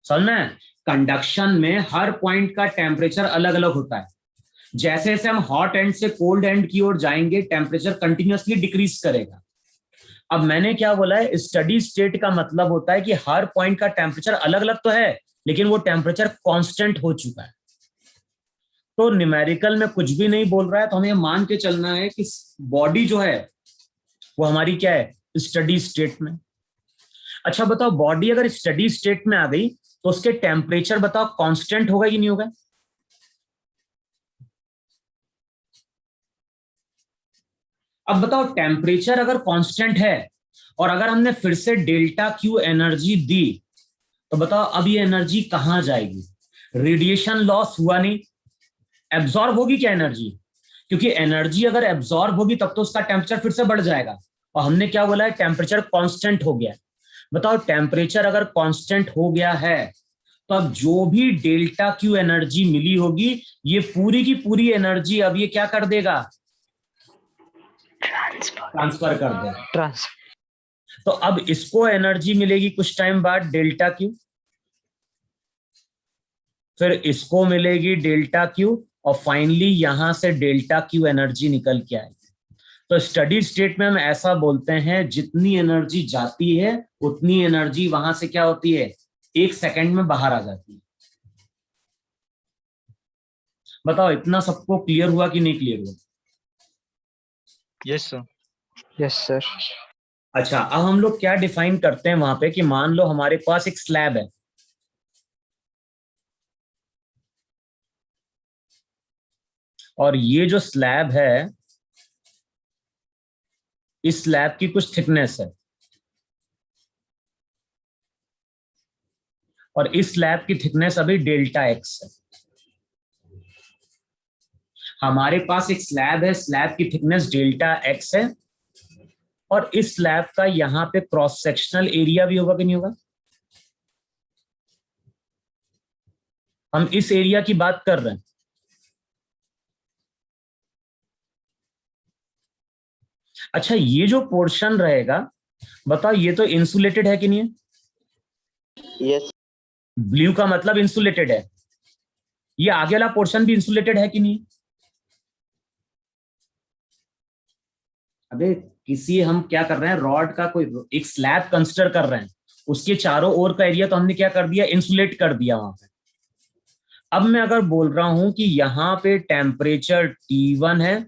समझ में? कंडक्शन में हर पॉइंट का टेम्परेचर अलग अलग होता है। जैसे जैसे हम हॉट एंड से कोल्ड एंड की ओर जाएंगे टेम्परेचर कंटिन्यूअसली डिक्रीज करेगा। अब मैंने क्या बोला है, स्टेडी स्टेट का मतलब होता है कि हर पॉइंट का टेम्परेचर अलग अलग तो है, लेकिन वो टेम्परेचर कांस्टेंट हो चुका है। तो न्यूमेरिकल में कुछ भी नहीं बोल रहा है, तो हमें मान के चलना है कि बॉडी जो है वो हमारी क्या है, स्टेडी स्टेट में। अच्छा बताओ, बॉडी अगर स्टेडी स्टेट में आ गई तो उसके टेम्परेचर बताओ कांस्टेंट होगा कि नहीं होगा? अब बताओ, टेम्परेचर अगर कांस्टेंट है और अगर हमने फिर से डेल्टा क्यू एनर्जी दी, तो बताओ अब ये एनर्जी कहां जाएगी? रेडिएशन लॉस हुआ नहीं, एब्जॉर्ब होगी क्या एनर्जी? क्योंकि एनर्जी अगर एब्जॉर्ब होगी तब तो उसका टेम्परेचर फिर से बढ़ जाएगा, और हमने क्या बोला है, टेम्परेचर कांस्टेंट हो गया। बताओ, टेम्परेचर अगर कांस्टेंट हो गया है तो अब जो भी डेल्टा क्यू एनर्जी मिली होगी, ये पूरी की पूरी एनर्जी अब ये क्या कर देगा, ट्रांसफर कर देगा। तो अब इसको एनर्जी मिलेगी कुछ टाइम बाद डेल्टा क्यू, फिर इसको मिलेगी डेल्टा क्यू, और फाइनली यहां से डेल्टा क्यू एनर्जी निकल के आएगी। तो स्टेडी स्टेट में हम ऐसा बोलते हैं, जितनी एनर्जी जाती है उतनी एनर्जी वहां से क्या होती है, 1 सेकंड में बाहर आ जाती है। बताओ इतना सबको क्लियर हुआ कि नहीं क्लियर हुआ? Yes, sir. Yes, sir. अच्छा, अब हम लोग क्या डिफाइन करते हैं वहां पे कि मान लो हमारे पास एक स्लैब है, और ये जो स्लैब है, इस स्लैब की कुछ थिकनेस है, और इस स्लैब की थिकनेस अभी डेल्टा एक्स है। हमारे पास एक स्लैब है, स्लैब की थिकनेस डेल्टा एक्स है, और इस स्लैब का यहां पे क्रॉस सेक्शनल एरिया भी होगा कि नहीं होगा? हम इस एरिया की बात कर रहे हैं। अच्छा, ये जो पोर्शन रहेगा, बताओ ये तो इंसुलेटेड है कि नहीं है? Yes. ब्लू का मतलब इंसुलेटेड है। ये आगे वाला पोर्शन भी इंसुलेटेड है कि नहीं? अबे किसी, हम क्या कर रहे हैं, रॉड का कोई एक स्लैब कंसिडर कर रहे हैं, उसके चारों ओर का एरिया तो हमने क्या कर दिया, इंसुलेट कर दिया वहां पे। अब मैं अगर बोल रहा हूं कि यहां पे टेम्परेचर T1 है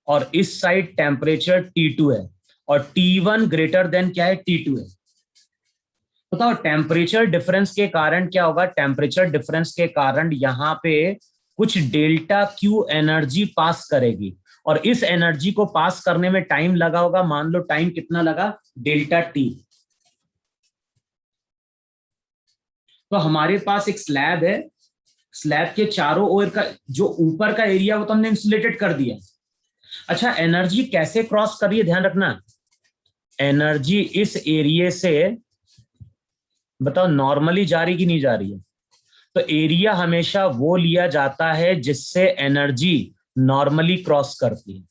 और इस साइड टेम्परेचर T2 है, और T1 ग्रेटर देन क्या है, T2 है, बताओ टेम्परेचर डिफरेंस के कारण क्या होगा? टेम्परेचर डिफरेंस के कारण यहां पे कुछ डेल्टा क्यू एनर्जी पास करेगी, और इस एनर्जी को पास करने में टाइम लगा होगा, मान लो टाइम कितना लगा, डेल्टा टी। तो हमारे पास एक स्लैब है, स्लैब के चारों ओर का जो ऊपर का एरिया वो तो हमने इंसुलेटेड कर दिया। अच्छा, एनर्जी कैसे क्रॉस कर रही है, ध्यान रखना, एनर्जी इस एरिया से, बताओ नॉर्मली जा रही कि नहीं जा रही है? तो एरिया हमेशा वो लिया जाता है जिससे एनर्जी नॉर्मली क्रॉस करती है।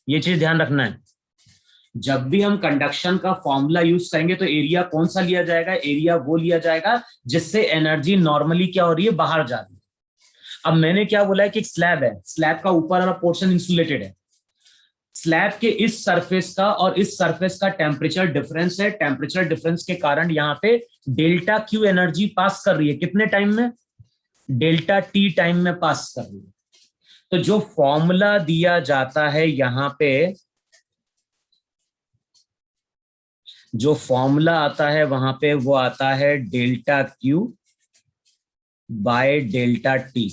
ये चीज ध्यान रखना है। जब भी हम कंडक्शन का फॉर्मूला यूज करेंगे तो एरिया कौन सा लिया जाएगा? एरिया वो लिया जाएगा जिससे एनर्जी नॉर्मली क्या हो रही है, बाहर जा रही है। अब मैंने क्या बोला है कि एक स्लैब है, स्लैब का ऊपर वाला पोर्शन इंसुलेटेड है, स्लैब के इस सरफेस का और इस सरफेस का टेम्परेचर डिफरेंस है, टेम्परेचर डिफरेंस के कारण यहां पे डेल्टा क्यू एनर्जी पास कर रही है, कितने टाइम में? डेल्टा टी टाइम में पास कर रही है। तो जो फॉर्मूला दिया जाता है यहां पे, जो फॉर्मूला आता है वहां पे, वो आता है delta Q by delta T.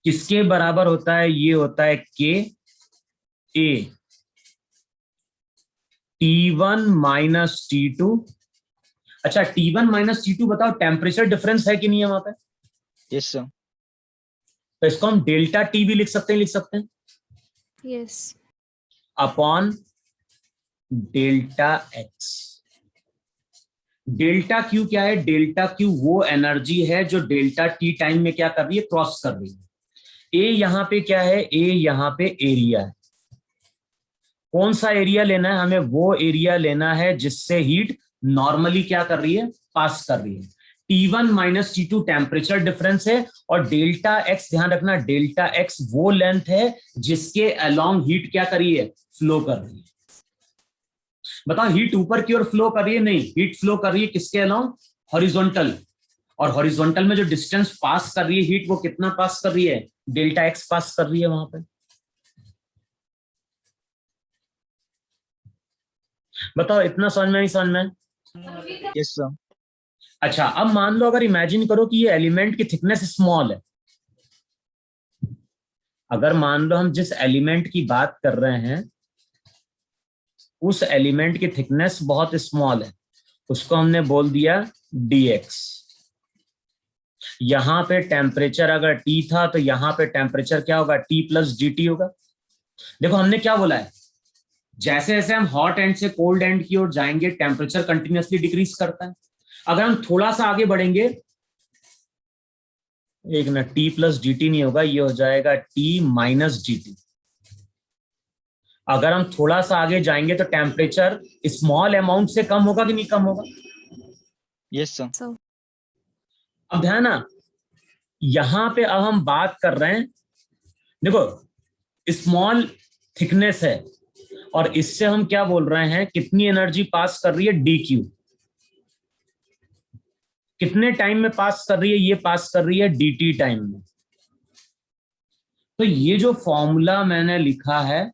किसके बराबर होता है? ये होता है के ए T1 माइनस T2। अच्छा, T1 माइनस T2, बताओ टेम्परेचर डिफरेंस है कि नहीं है वहां पे? Yes, sir. तो इसको हम डेल्टा टी भी लिख सकते हैं, लिख सकते हैं, Yes. Upon delta x. Delta Q क्या है? डेल्टा क्यू वो एनर्जी है जो डेल्टा टी टाइम में क्या कर रही है, क्रॉस कर रही है। ए यहां पे क्या है? ए यहां पे एरिया है। कौन सा एरिया लेना है हमें? वो एरिया लेना है जिससे हीट नॉर्मली क्या कर रही है, पास कर रही है। T1 minus T2 temperature difference है, और डेल्टा एक्स, ध्यान रखना, डेल्टा एक्स वो लेंथ है जिसके अलोंग हीट क्या कर रही है, फ्लो कर रही है। बताओ हीट ऊपर की ओर फ्लो कर रही है? नहीं, हीट फ्लो कर रही है किसके अलोंग? हॉरिजॉन्टल। और हॉरिजॉन्टल में जो डिस्टेंस पास कर रही है हीट, वो कितना पास कर रही है? डेल्टा एक्स पास कर रही है वहां पे। बताओ इतना समझ में, नहीं समझ में? Yes, sir. अच्छा, अब मान लो अगर इमेजिन करो कि ये एलिमेंट की थिकनेस स्मॉल है। अगर मान लो हम जिस एलिमेंट की बात कर रहे हैं उस एलिमेंट की थिकनेस बहुत स्मॉल है, उसको हमने बोल दिया dx। यहां पे टेम्परेचर अगर T था तो यहां पे टेम्परेचर क्या होगा? T प्लस dt होगा। देखो हमने क्या बोला है, जैसे जैसे हम हॉट एंड से कोल्ड एंड की ओर जाएंगे टेम्परेचर कंटिन्यूअसली डिक्रीज करता है। अगर हम थोड़ा सा आगे बढ़ेंगे, एक ना, T प्लस dt नहीं होगा, ये हो जाएगा T माइनस dt। अगर हम थोड़ा सा आगे जाएंगे तो टेम्परेचर स्मॉल अमाउंट से कम होगा कि नहीं कम होगा? Yes, sir. So. अब ध्यान ना, यहां पे अब हम बात कर रहे हैं, देखो स्मॉल थिकनेस है, और इससे हम क्या बोल रहे हैं, कितनी एनर्जी पास कर रही है? D Q. कितने टाइम में पास कर रही है? ये पास कर रही है dt टाइम में। तो ये जो फॉर्मूला मैंने लिखा है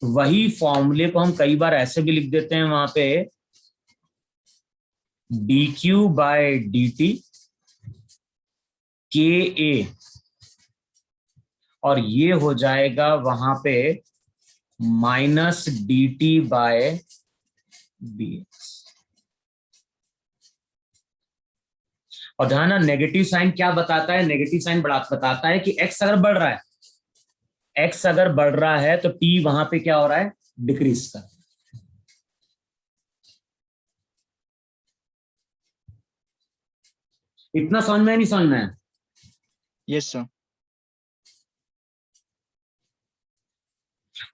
वही फॉर्मूले को हम कई बार ऐसे भी लिख देते हैं वहां पे dq बाय dt ka, और ये हो जाएगा वहां पे माइनस dt बाय dx। और ध्यान, नेगेटिव साइन क्या बताता है? नेगेटिव साइन बताता है कि x अगर बढ़ रहा है, x अगर बढ़ रहा है तो t वहां पे क्या हो रहा है? डिक्रीज कर। इतना समझ में नहीं समझ में? Yes sir.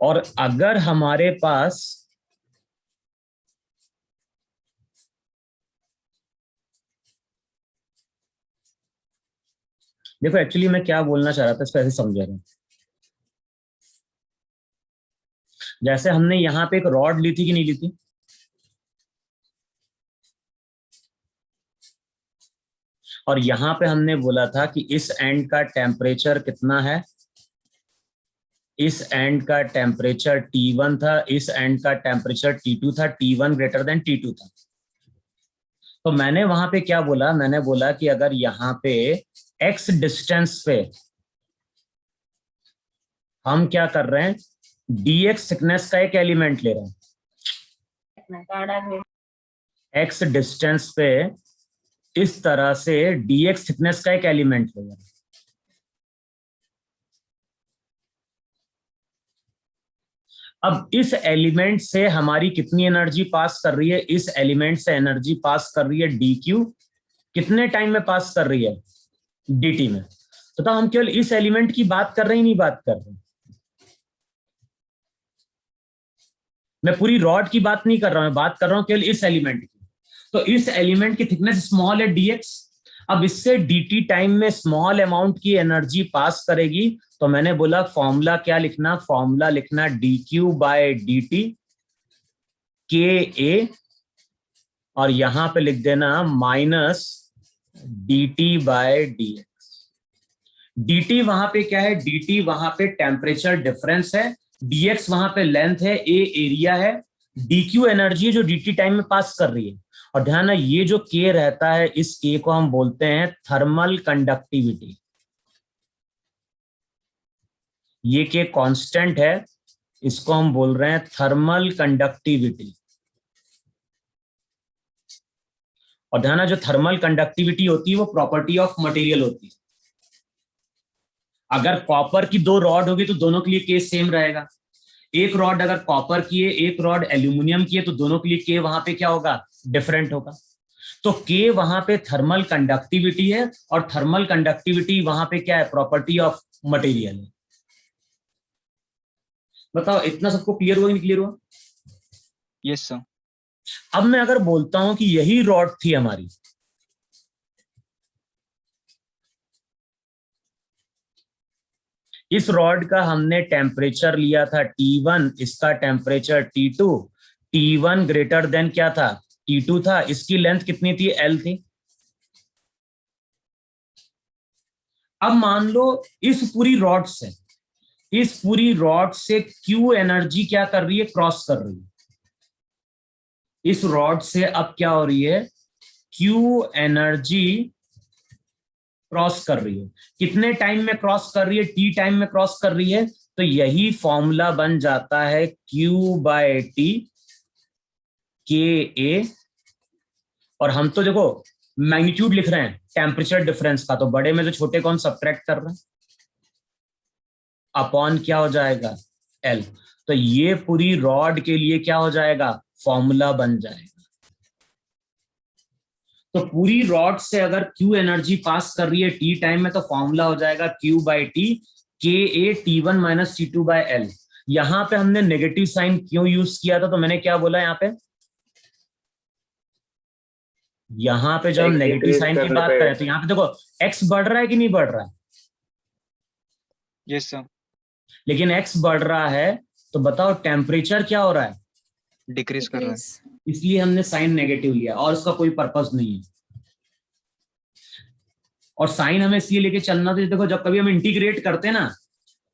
और अगर हमारे पास देखो, एक्चुअली मैं क्या बोलना चाह रहा था इसको ऐसे समझेगा। जैसे हमने यहां पे एक रॉड ली थी कि नहीं ली थी? और यहां पे हमने बोला था कि इस एंड का टेम्परेचर कितना है? इस एंड का टेम्परेचर T1 था, इस एंड का टेम्परेचर T2 था, T1 ग्रेटर देन T2 था। तो मैंने वहां पे क्या बोला? मैंने बोला कि अगर यहाँ पे x डिस्टेंस पे हम क्या कर रहे हैं? dx थिकनेस का एक एलिमेंट ले रहे हैं, x डिस्टेंस पे इस तरह से dx थिकनेस का एक एलिमेंट ले रहे हैं। अब इस एलिमेंट से हमारी कितनी एनर्जी पास कर रही है? इस एलिमेंट से एनर्जी पास कर रही है dq। कितने टाइम में पास कर रही है? dt में। तो हम केवल इस एलिमेंट की बात कर रहे हैं, नहीं बात कर रहे हैं। मैं पूरी रॉड की बात नहीं कर रहा हूं, मैं बात कर रहा हूं केवल इस एलिमेंट की। तो इस एलिमेंट की थिकनेस स्मॉल है dx। अब इससे dt टाइम में स्मॉल अमाउंट की एनर्जी पास करेगी। तो मैंने बोला फॉर्मूला क्या लिखना? फॉर्मूला लिखना dq बाय dt ka, और यहां पे लिख देना minus dt by dx। dt वहां पे क्या है? dt वहां पे टेम्परेचर डिफरेंस है, dx वहां पे लेंथ है, a एरिया है, dq एनर्जी है जो dt टाइम में पास कर रही है। और ध्यान है, ये जो k रहता है, इस k को हम बोलते हैं थर्मल कंडक्टिविटी। ये k कांस्टेंट है, इसको हम बोल रहे हैं थर्मल कंडक्टिविटी। और ध्यान है, जो थर्मल कंडक्टिविटी होती है वो प्रॉपर्टी ऑफ मटेरियल होती है। अगर कॉपर की दो रॉड होगी तो दोनों के लिए k सेम रहेगा। एक रॉड अगर कॉपर की है, एक रॉड एल्यूमिनियम की है, तो दोनों के लिए k वहां पे क्या होगा? डिफरेंट होगा। तो k वहां पे थर्मल कंडक्टिविटी है, और थर्मल कंडक्टिविटी वहां पे क्या है? प्रॉपर्टी ऑफ मटेरियल है। बताओ, इतना सबको क्लियर हुआ कि नहीं क्लियर हुआ? Yes sir. अब मैं अगर बोलता हूं कि यही रॉड थी हमारी, इस रॉड का हमने टेम्परेचर लिया था T1, इसका temperature T2, T1 greater than क्या था? T2 था। इसकी लेंथ कितनी थी? L थी। अब मान लो इस पूरी रॉड से Q एनर्जी क्या कर रही है? क्रॉस कर रही है। इस रॉड से अब क्या हो रही है? Q एनर्जी क्रॉस कर रही है। कितने टाइम में क्रॉस कर रही है? T टाइम में क्रॉस कर रही है। तो यही फॉर्मूला बन जाता है Q बाय T ka। और हम तो देखो मैग्नीट्यूड लिख रहे हैं टेम्परेचर डिफरेंस का, तो बड़े में से छोटे को हम सब्ट्रैक्ट कर रहे हैं, अपॉन क्या हो जाएगा? L। तो ये पूरी रॉड के लिए क्या हो जाएगा? फॉर्मूला बन जाएगा। तो पूरी रॉड से अगर Q एनर्जी पास कर रही है T टाइम में, तो फॉर्मूला हो जाएगा Q by T ka T1 minus T2 by L। यहां पे हमने नेगेटिव साइन क्यों यूज किया था? तो मैंने क्या बोला यहाँ पे? यहां पे जब हम नेगेटिव साइन की बात करें तो यहाँ पे देखो x बढ़ रहा है कि नहीं बढ़ रहा है? Yes sir. लेकिन x बढ़ रहा है तो बताओ टेम्परेचर क्या हो रहा है? डिक्रीज कर रहा है। इसलिए हमने साइन नेगेटिव लिया और उसका कोई पर्पस नहीं है। और साइन हमें इसलिए लेके चलना, तो देखो जब कभी हम इंटीग्रेट करते हैं ना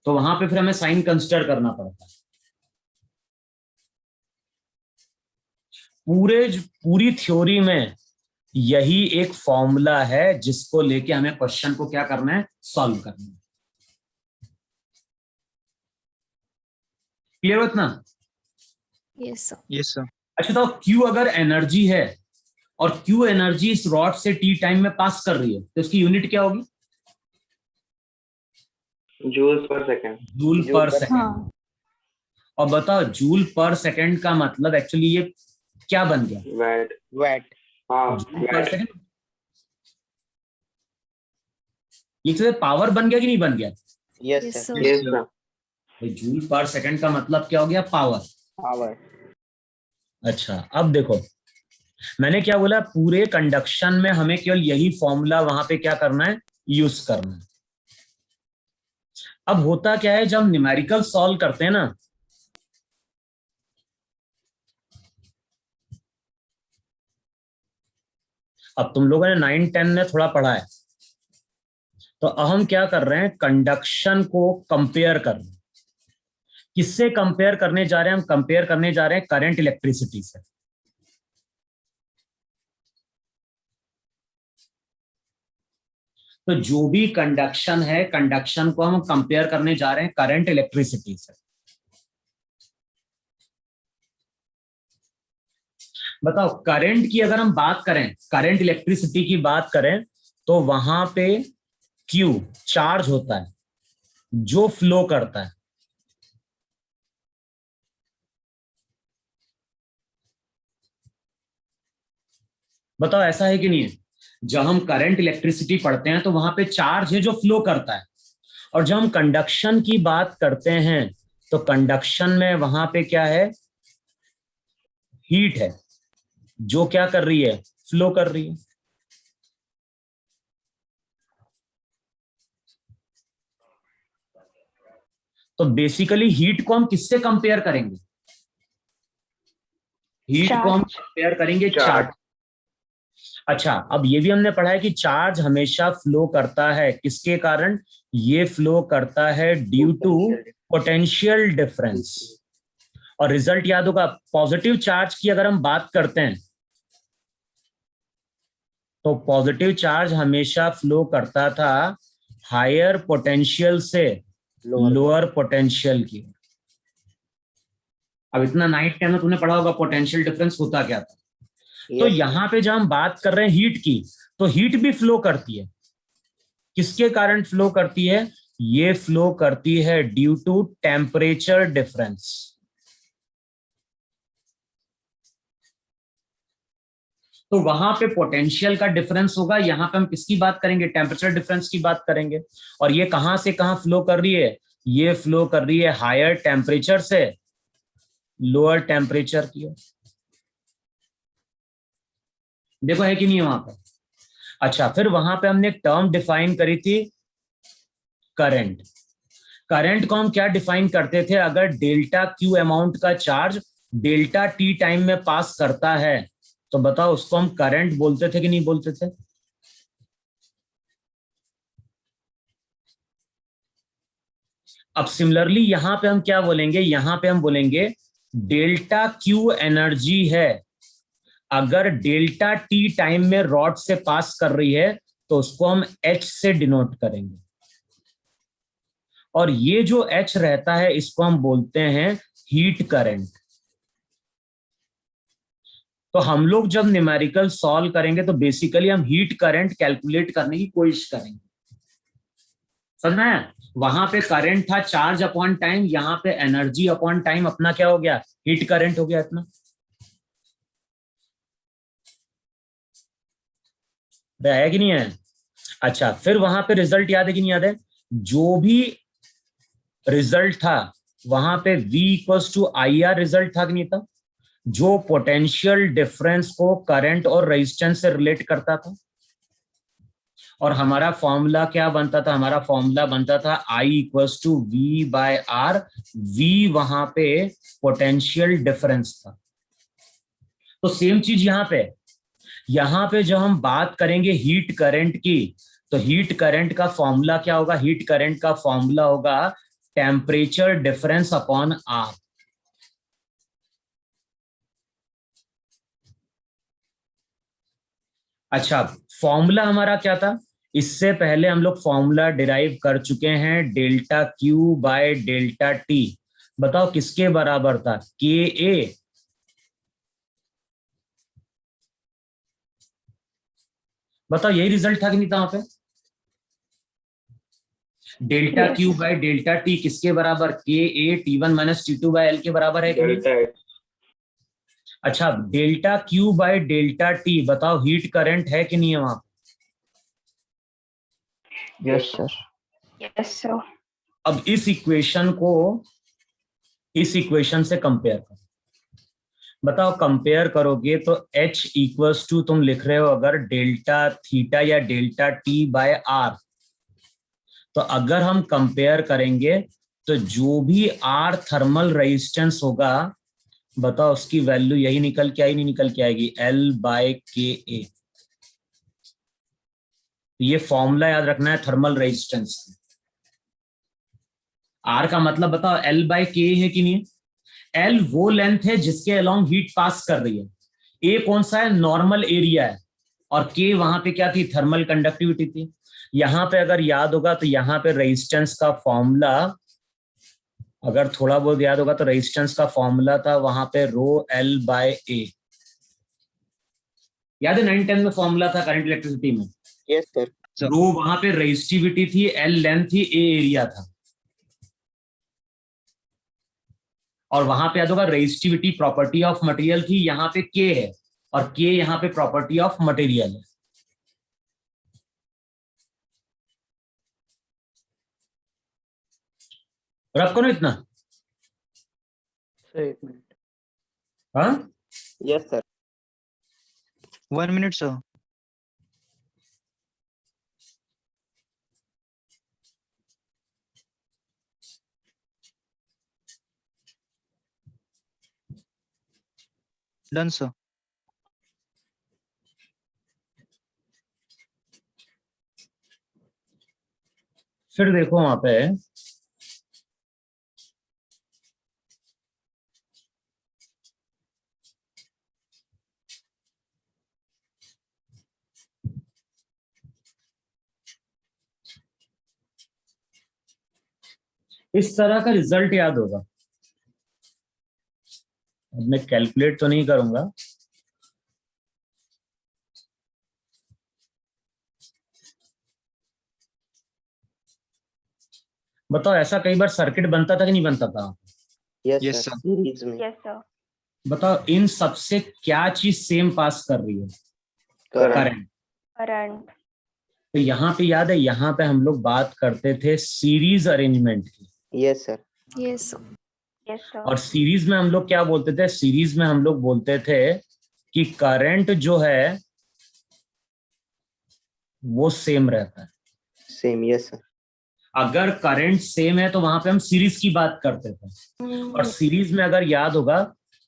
तो वहां पे फिर हमें साइन कंसिडर करना पड़ता है। पूरी थ्योरी में यही एक फॉर्मूला है जिसको लेके हमें क्वेश्चन को क्या करना है, सॉल्व करना है। क्लियर हो इतना? Yes, sir. Yes, sir. अच्छा तो Q अगर एनर्जी है और Q एनर्जी इस रॉड से T टाइम में पास कर रही है तो इसकी यूनिट क्या होगी? जूल पर सेकंड। जूल पर सेकंड। हाँ. और बताओ जूल पर सेकंड का मतलब एक्चुअली ये क्या बन गया? वैट। वैट। हाँ, जूल पर वैट। सेकंड। ये पावर बन गया कि नहीं बन गया? Yes Yes, sir. sir. Yes sir. भाई जूल पर सेकंड का मतलब क्या हो गया? पावर। पावर। अच्छा अब देखो मैंने क्या बोला, पूरे कंडक्शन में हमें केवल यही फॉर्मूला वहां पे क्या करना है, यूज करना है। अब होता क्या है, जब हम न्यूमेरिकल सॉल्व करते हैं ना अब तुम लोगों ने 9-10 में थोड़ा पढ़ा है, तो अब हम क्या कर रहे हैं, कंडक्शन को कंपेयर कर रहे हैं। किससे कंपेयर करने जा रहे हैं? हम कंपेयर करने जा रहे हैं करंट इलेक्ट्रिसिटी से। तो जो भी कंडक्शन है, कंडक्शन को हम कंपेयर करने जा रहे हैं करंट इलेक्ट्रिसिटी से। बताओ करंट की अगर हम बात करें, करंट इलेक्ट्रिसिटी की बात करें, तो वहां पे Q चार्ज होता है जो फ्लो करता है। बताओ ऐसा है कि नहीं है? जब हम करंट इलेक्ट्रिसिटी पढ़ते हैं तो वहां पे चार्ज है जो फ्लो करता है, और जब हम कंडक्शन की बात करते हैं तो कंडक्शन में वहां पे क्या है, हीट है जो क्या कर रही है, फ्लो कर रही है। तो बेसिकली हीट को हम किससे कंपेयर करेंगे? हीट को हम कंपेयर करेंगे चार्ज। अच्छा अब ये भी हमने पढ़ा है कि चार्ज हमेशा फ्लो करता है, किसके कारण? ये फ्लो करता है ड्यू टू पोटेंशियल डिफरेंस। और रिजल्ट याद होगा, पॉजिटिव चार्ज की अगर हम बात करते हैं तो पॉजिटिव चार्ज हमेशा फ्लो करता था हायर पोटेंशियल से लोअर पोटेंशियल की। अब इतना 9-10 में तुमने पढ़ा होगा पोटेंशियल डिफरेंस होता क्या था। तो यहां पे जब हम बात कर रहे हैं हीट की, तो हीट भी फ्लो करती है। किसके कारण फ्लो करती है? ये फ्लो करती है ड्यू टू टेम्परेचर डिफरेंस। तो वहां पे पोटेंशियल का डिफरेंस होगा, यहां पे हम किसकी बात करेंगे? टेम्परेचर डिफरेंस की बात करेंगे। और ये कहां से कहां फ्लो कर रही है? ये फ्लो कर रही है हायर टेम्परेचर से लोअर टेम्परेचर की ओर। देखो है कि नहीं है वहां पर? अच्छा फिर वहां पे हमने एक टर्म डिफाइन करी थी, करंट। करंट को हम क्या डिफाइन करते थे? अगर डेल्टा क्यू अमाउंट का चार्ज डेल्टा टी टाइम में पास करता है तो बताओ उसको हम करंट बोलते थे कि नहीं बोलते थे? अब सिमिलरली यहां पे हम क्या बोलेंगे? यहां पे हम बोलेंगे डेल्टा क्यू एनर्जी है, अगर डेल्टा टी टाइम में रॉड से पास कर रही है तो उसको हम H से डिनोट करेंगे। और ये जो H रहता है इसको हम बोलते हैं हीट करंट। तो हम लोग जब न्यूमेरिकल सॉल्व करेंगे तो बेसिकली हम हीट करंट कैलकुलेट करने की कोशिश करेंगे। समझ में? वहां पे करंट था चार्ज अपॉन टाइम, यहाँ पे एनर्जी अपॉन टाइम, अपना क्या हो गया? हीट करंट हो गया इतना। आया कि नहीं है? अच्छा फिर वहां पे रिजल्ट याद है कि नहीं याद है? जो भी रिजल्ट था वहां पे V equals to IR result था कि नहीं था? जो पोटेंशियल डिफरेंस को करंट और रेजिस्टेंस से रिलेट करता था। और हमारा फॉर्मूला क्या बनता था? हमारा फॉर्मूला बनता था I equals to V/R। V वहां पे पोटेंशियल डिफरेंस था। तो सेम चीज यहाँ पे जब हम बात करेंगे हीट करंट की, तो हीट करंट का फॉर्मूला क्या होगा? हीट करंट का फॉर्मूला होगा टेम्परेचर डिफरेंस अपॉन आर। अच्छा, फॉर्मूला हमारा क्या था? इससे पहले हम लोग फॉर्मूला डिराइव कर चुके हैं, delta Q by delta T. बताओ किसके बराबर था? के ए। बताओ यही रिजल्ट था कि नहीं था वहां पे? Delta Yes. Q by delta T किसके बराबर? K A T one minus T two by L के बराबर है कि नहीं? Delta X. अच्छा, delta Q by delta T, बताओ हीट करंट है कि नहीं है वहां? Yes, sir. Yes, sir. अब इस इक्वेशन को इस इक्वेशन से कंपेयर करो। बताओ कंपेयर करोगे तो H इक्वल्स टू तुम लिख रहे हो अगर डेल्टा थीटा या डेल्टा टी बाय आर, तो अगर हम कंपेयर करेंगे तो जो भी आर थर्मल रेजिस्टेंस होगा, बताओ उसकी वैल्यू यही निकल के आई, नहीं निकल के आएगी? L बाय के ए। ये फॉर्मूला याद रखना है थर्मल रेजिस्टेंस। आर का मतलब बताओ L बाय के है कि नहीं? L वो लेंथ है जिसके अलोंग हीट पास कर रही है। ए कौन सा है? नॉर्मल एरिया है। और के वहां पे क्या थी? थर्मल कंडक्टिविटी थी। यहां पे अगर याद होगा तो यहाँ पे रेजिस्टेंस का फॉर्मूला, अगर थोड़ा बहुत याद होगा तो रेजिस्टेंस का फॉर्मूला था वहां पे रो एल बाय ए। याद है 9-10 में फॉर्मूला था करंट इलेक्ट्रिसिटी में? Yes sir. रो वहां पे रेजिस्टिविटी थी, एल लेंथ थी, ए एरिया था। और वहां पे याद होगा रेजिस्टिविटी प्रॉपर्टी ऑफ मटेरियल थी, यहाँ पे के है, और के यहाँ पे प्रॉपर्टी ऑफ मटेरियल है। रब करो इतना। Sir 1 minute. हाँ, yes sir. 1 minute, sir. Done, sir. फिर देखो वहां पे इस तरह का रिजल्ट याद होगा। अब मैं कैलकुलेट तो नहीं करूंगा, बताओ ऐसा कई बार सर्किट बनता था कि नहीं बनता था? Yes Yes, sir. sir. Series में। Yes, sir. बताओ इन सबसे क्या चीज सेम पास कर रही है? करंट। करंट। Current. तो यहाँ पे याद है, यहाँ पे हम लोग बात करते थे सीरीज अरेंजमेंट की। Yes sir. Yes, sir. Yes, sir. और सीरीज में हम लोग क्या बोलते थे? सीरीज में हम लोग बोलते थे कि करंट जो है वो सेम रहता है। सेम। Yes sir. अगर करंट सेम है तो वहां पे हम सीरीज की बात करते थे। और सीरीज में अगर याद होगा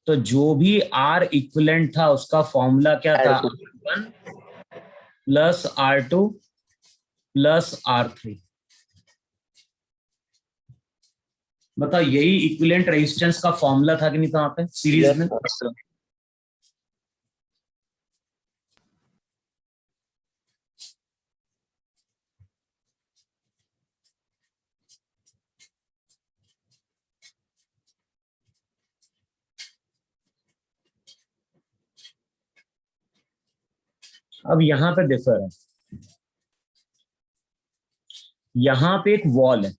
तो जो भी आर इक्विवेलेंट था उसका फॉर्मूला क्या था? R2 R1 plus R2 plus R3। बताओ यही इक्विवेलेंट रेजिस्टेंस का फॉर्मूला था कि नहीं था वहां पे सीरीज Yes, में? sir. Yes, sir. अब यहाँ पे देखो यार, यहाँ पे एक वॉल है,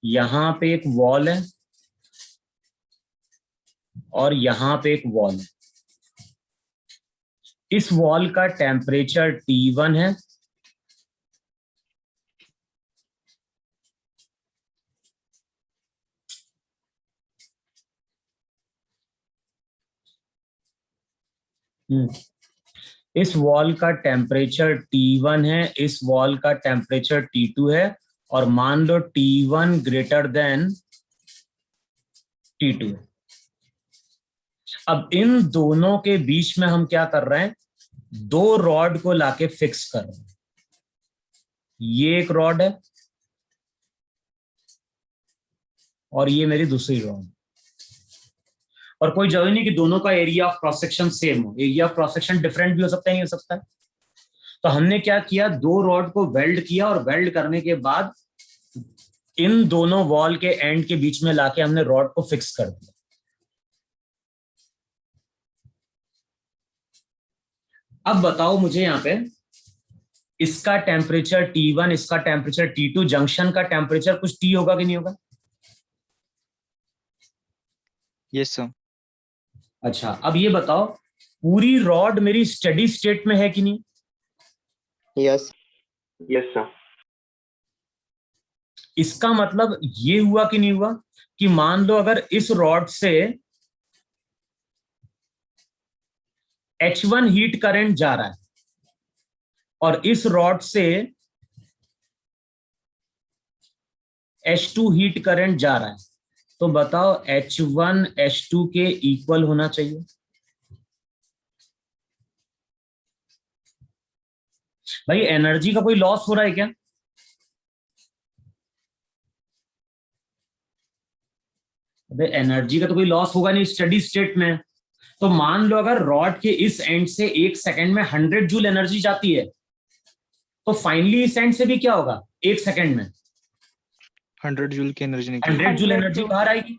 यहाँ पे एक वॉल है, और यहाँ पे एक वॉल है। इस वॉल का टेम्परेचर T1 है, इस वॉल का टेम्परेचर T1 है, इस वॉल का टेम्परेचर T2 है, और मान लो T1 ग्रेटर देन T2। अब इन दोनों के बीच में हम क्या कर रहे हैं, दो रॉड को लाके फिक्स कर रहे हैं। ये एक रॉड है और ये मेरी दूसरी रॉड। और कोई जरूरी नहीं कि दोनों का area of cross section same हो, area of cross section different भी हो सकता है, नहीं हो सकता है। तो हमने क्या किया, दो रॉड को वेल्ड किया और वेल्ड करने के बाद इन दोनों वॉल के एंड के बीच में लाके हमने रॉड को फिक्स कर दिया। अब बताओ मुझे यहां पे, इसका टेम्परेचर T1, इसका टेम्परेचर T2, जंक्शन का टेम्परेचर कुछ T होगा कि नहीं होगा? Yes sir. अच्छा, अब ये बताओ पूरी रॉड मेरी स्टेडी स्टेट में है कि नहीं? Yes yes sir. इसका मतलब ये हुआ कि नहीं हुआ कि मान लो अगर इस रॉड से H1 हीट करंट जा रहा है और इस रॉड से H2 हीट करंट जा रहा है, तो बताओ H1 H2 के इक्वल होना चाहिए। भाई एनर्जी का कोई लॉस हो रहा है क्या? अबे एनर्जी का तो कोई लॉस होगा नहीं स्टेडी स्टेट में। तो मान लो अगर रॉड के इस एंड से 1 सेकंड में 100 जूल एनर्जी जाती है, तो फाइनली इस एंड से भी क्या होगा, 1 सेकंड में 100 जूल की एनर्जी निकली। 100 जूल 100 एनर्जी जूल। बाहर आएगी।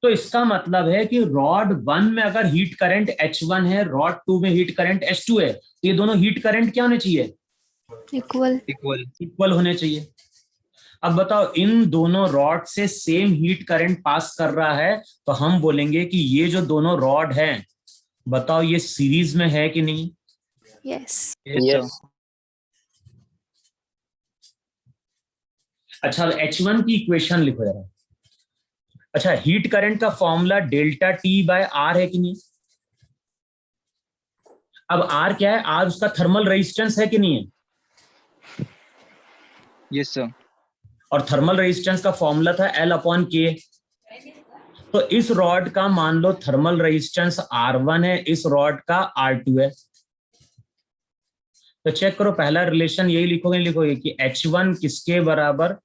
तो इसका मतलब है कि रॉड 1 में अगर हीट करंट H1 है, रॉड 2 में हीट करंट H2 है, तो ये दोनों हीट करंट क्या होने चाहिए, Equal. इक्वल होने चाहिए। अब बताओ इन दोनों रॉड से सेम हीट करंट पास कर रहा है, तो हम बोलेंगे कि ये जो दोनों रॉड हैं, बताओ ये सीरीज में है कि नहीं? Yes. यस अच्छा, H1 की इक्वेशन लिखो जरा। अच्छा, हीट करंट का formula delta T by R है कि नहीं? अब आर क्या है, आर उसका थर्मल रेजिस्टेंस है कि नहीं है? Yes sir. और थर्मल रेजिस्टेंस का फॉर्मूला था L/K। तो इस रॉड का मान लो थर्मल रेजिस्टेंस R1 है, इस रॉड का R2 है। तो चेक करो, पहला रिलेशन यही लिखोगे, लिखोगे कि H1 किसके बराबर,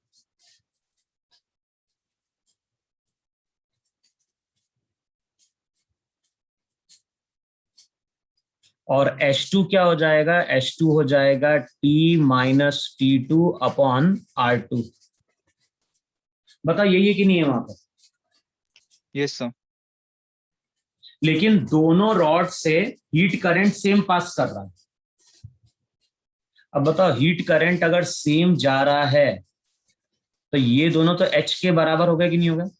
और H2 क्या हो जाएगा, H2 हो जाएगा T minus T2 upon R2। बताओ यही है कि नहीं है वहां पर? Yes sir. लेकिन दोनों रॉड से हीट करंट सेम पास कर रहा है। अब बताओ हीट करंट अगर सेम जा रहा है, तो ये दोनों तो H के बराबर हो गए कि नहीं हो गए?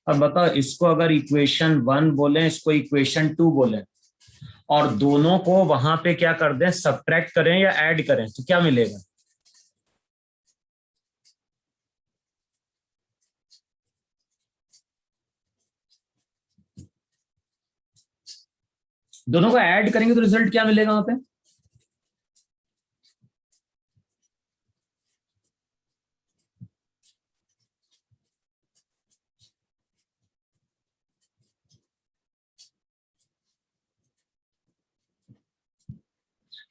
अब बताओ इसको अगर इक्वेशन 1 बोले, इसको इक्वेशन 2 बोले, और दोनों को वहां पे क्या कर दें, सब्ट्रैक्ट करें या ऐड करें, तो क्या मिलेगा? दोनों को ऐड करेंगे तो रिजल्ट क्या मिलेगा वहां पे?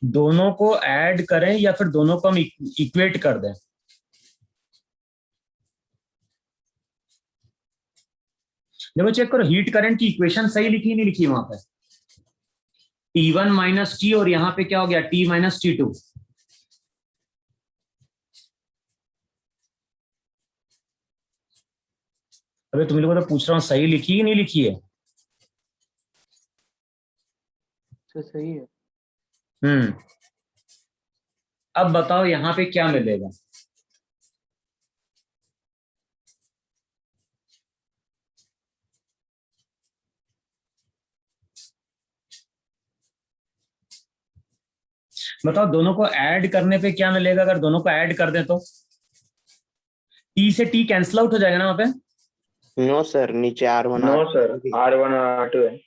दोनों को ऐड करें या फिर दोनों को हम इक्वेट कर दें? देखो चेक करो, हीट करंट की इक्वेशन सही लिखी नहीं लिखी वहां पे? T1 माइनस टी, और यहां पे क्या हो गया, T माइनस T2। अबे तुम लोगों को तो पूछ रहा हूँ, सही लिखी कि नहीं लिखी है? सही है। अब बताओ यहां पे क्या मिलेगा? बताओ दोनों को ऐड करने पे क्या मिलेगा, अगर दोनों को ऐड कर दें तो? T से T कैंसिल आउट हो जाएगा ना वहां पे? नो सर, नीचे R1 नो R2 सर, भी। R1 और R2 है।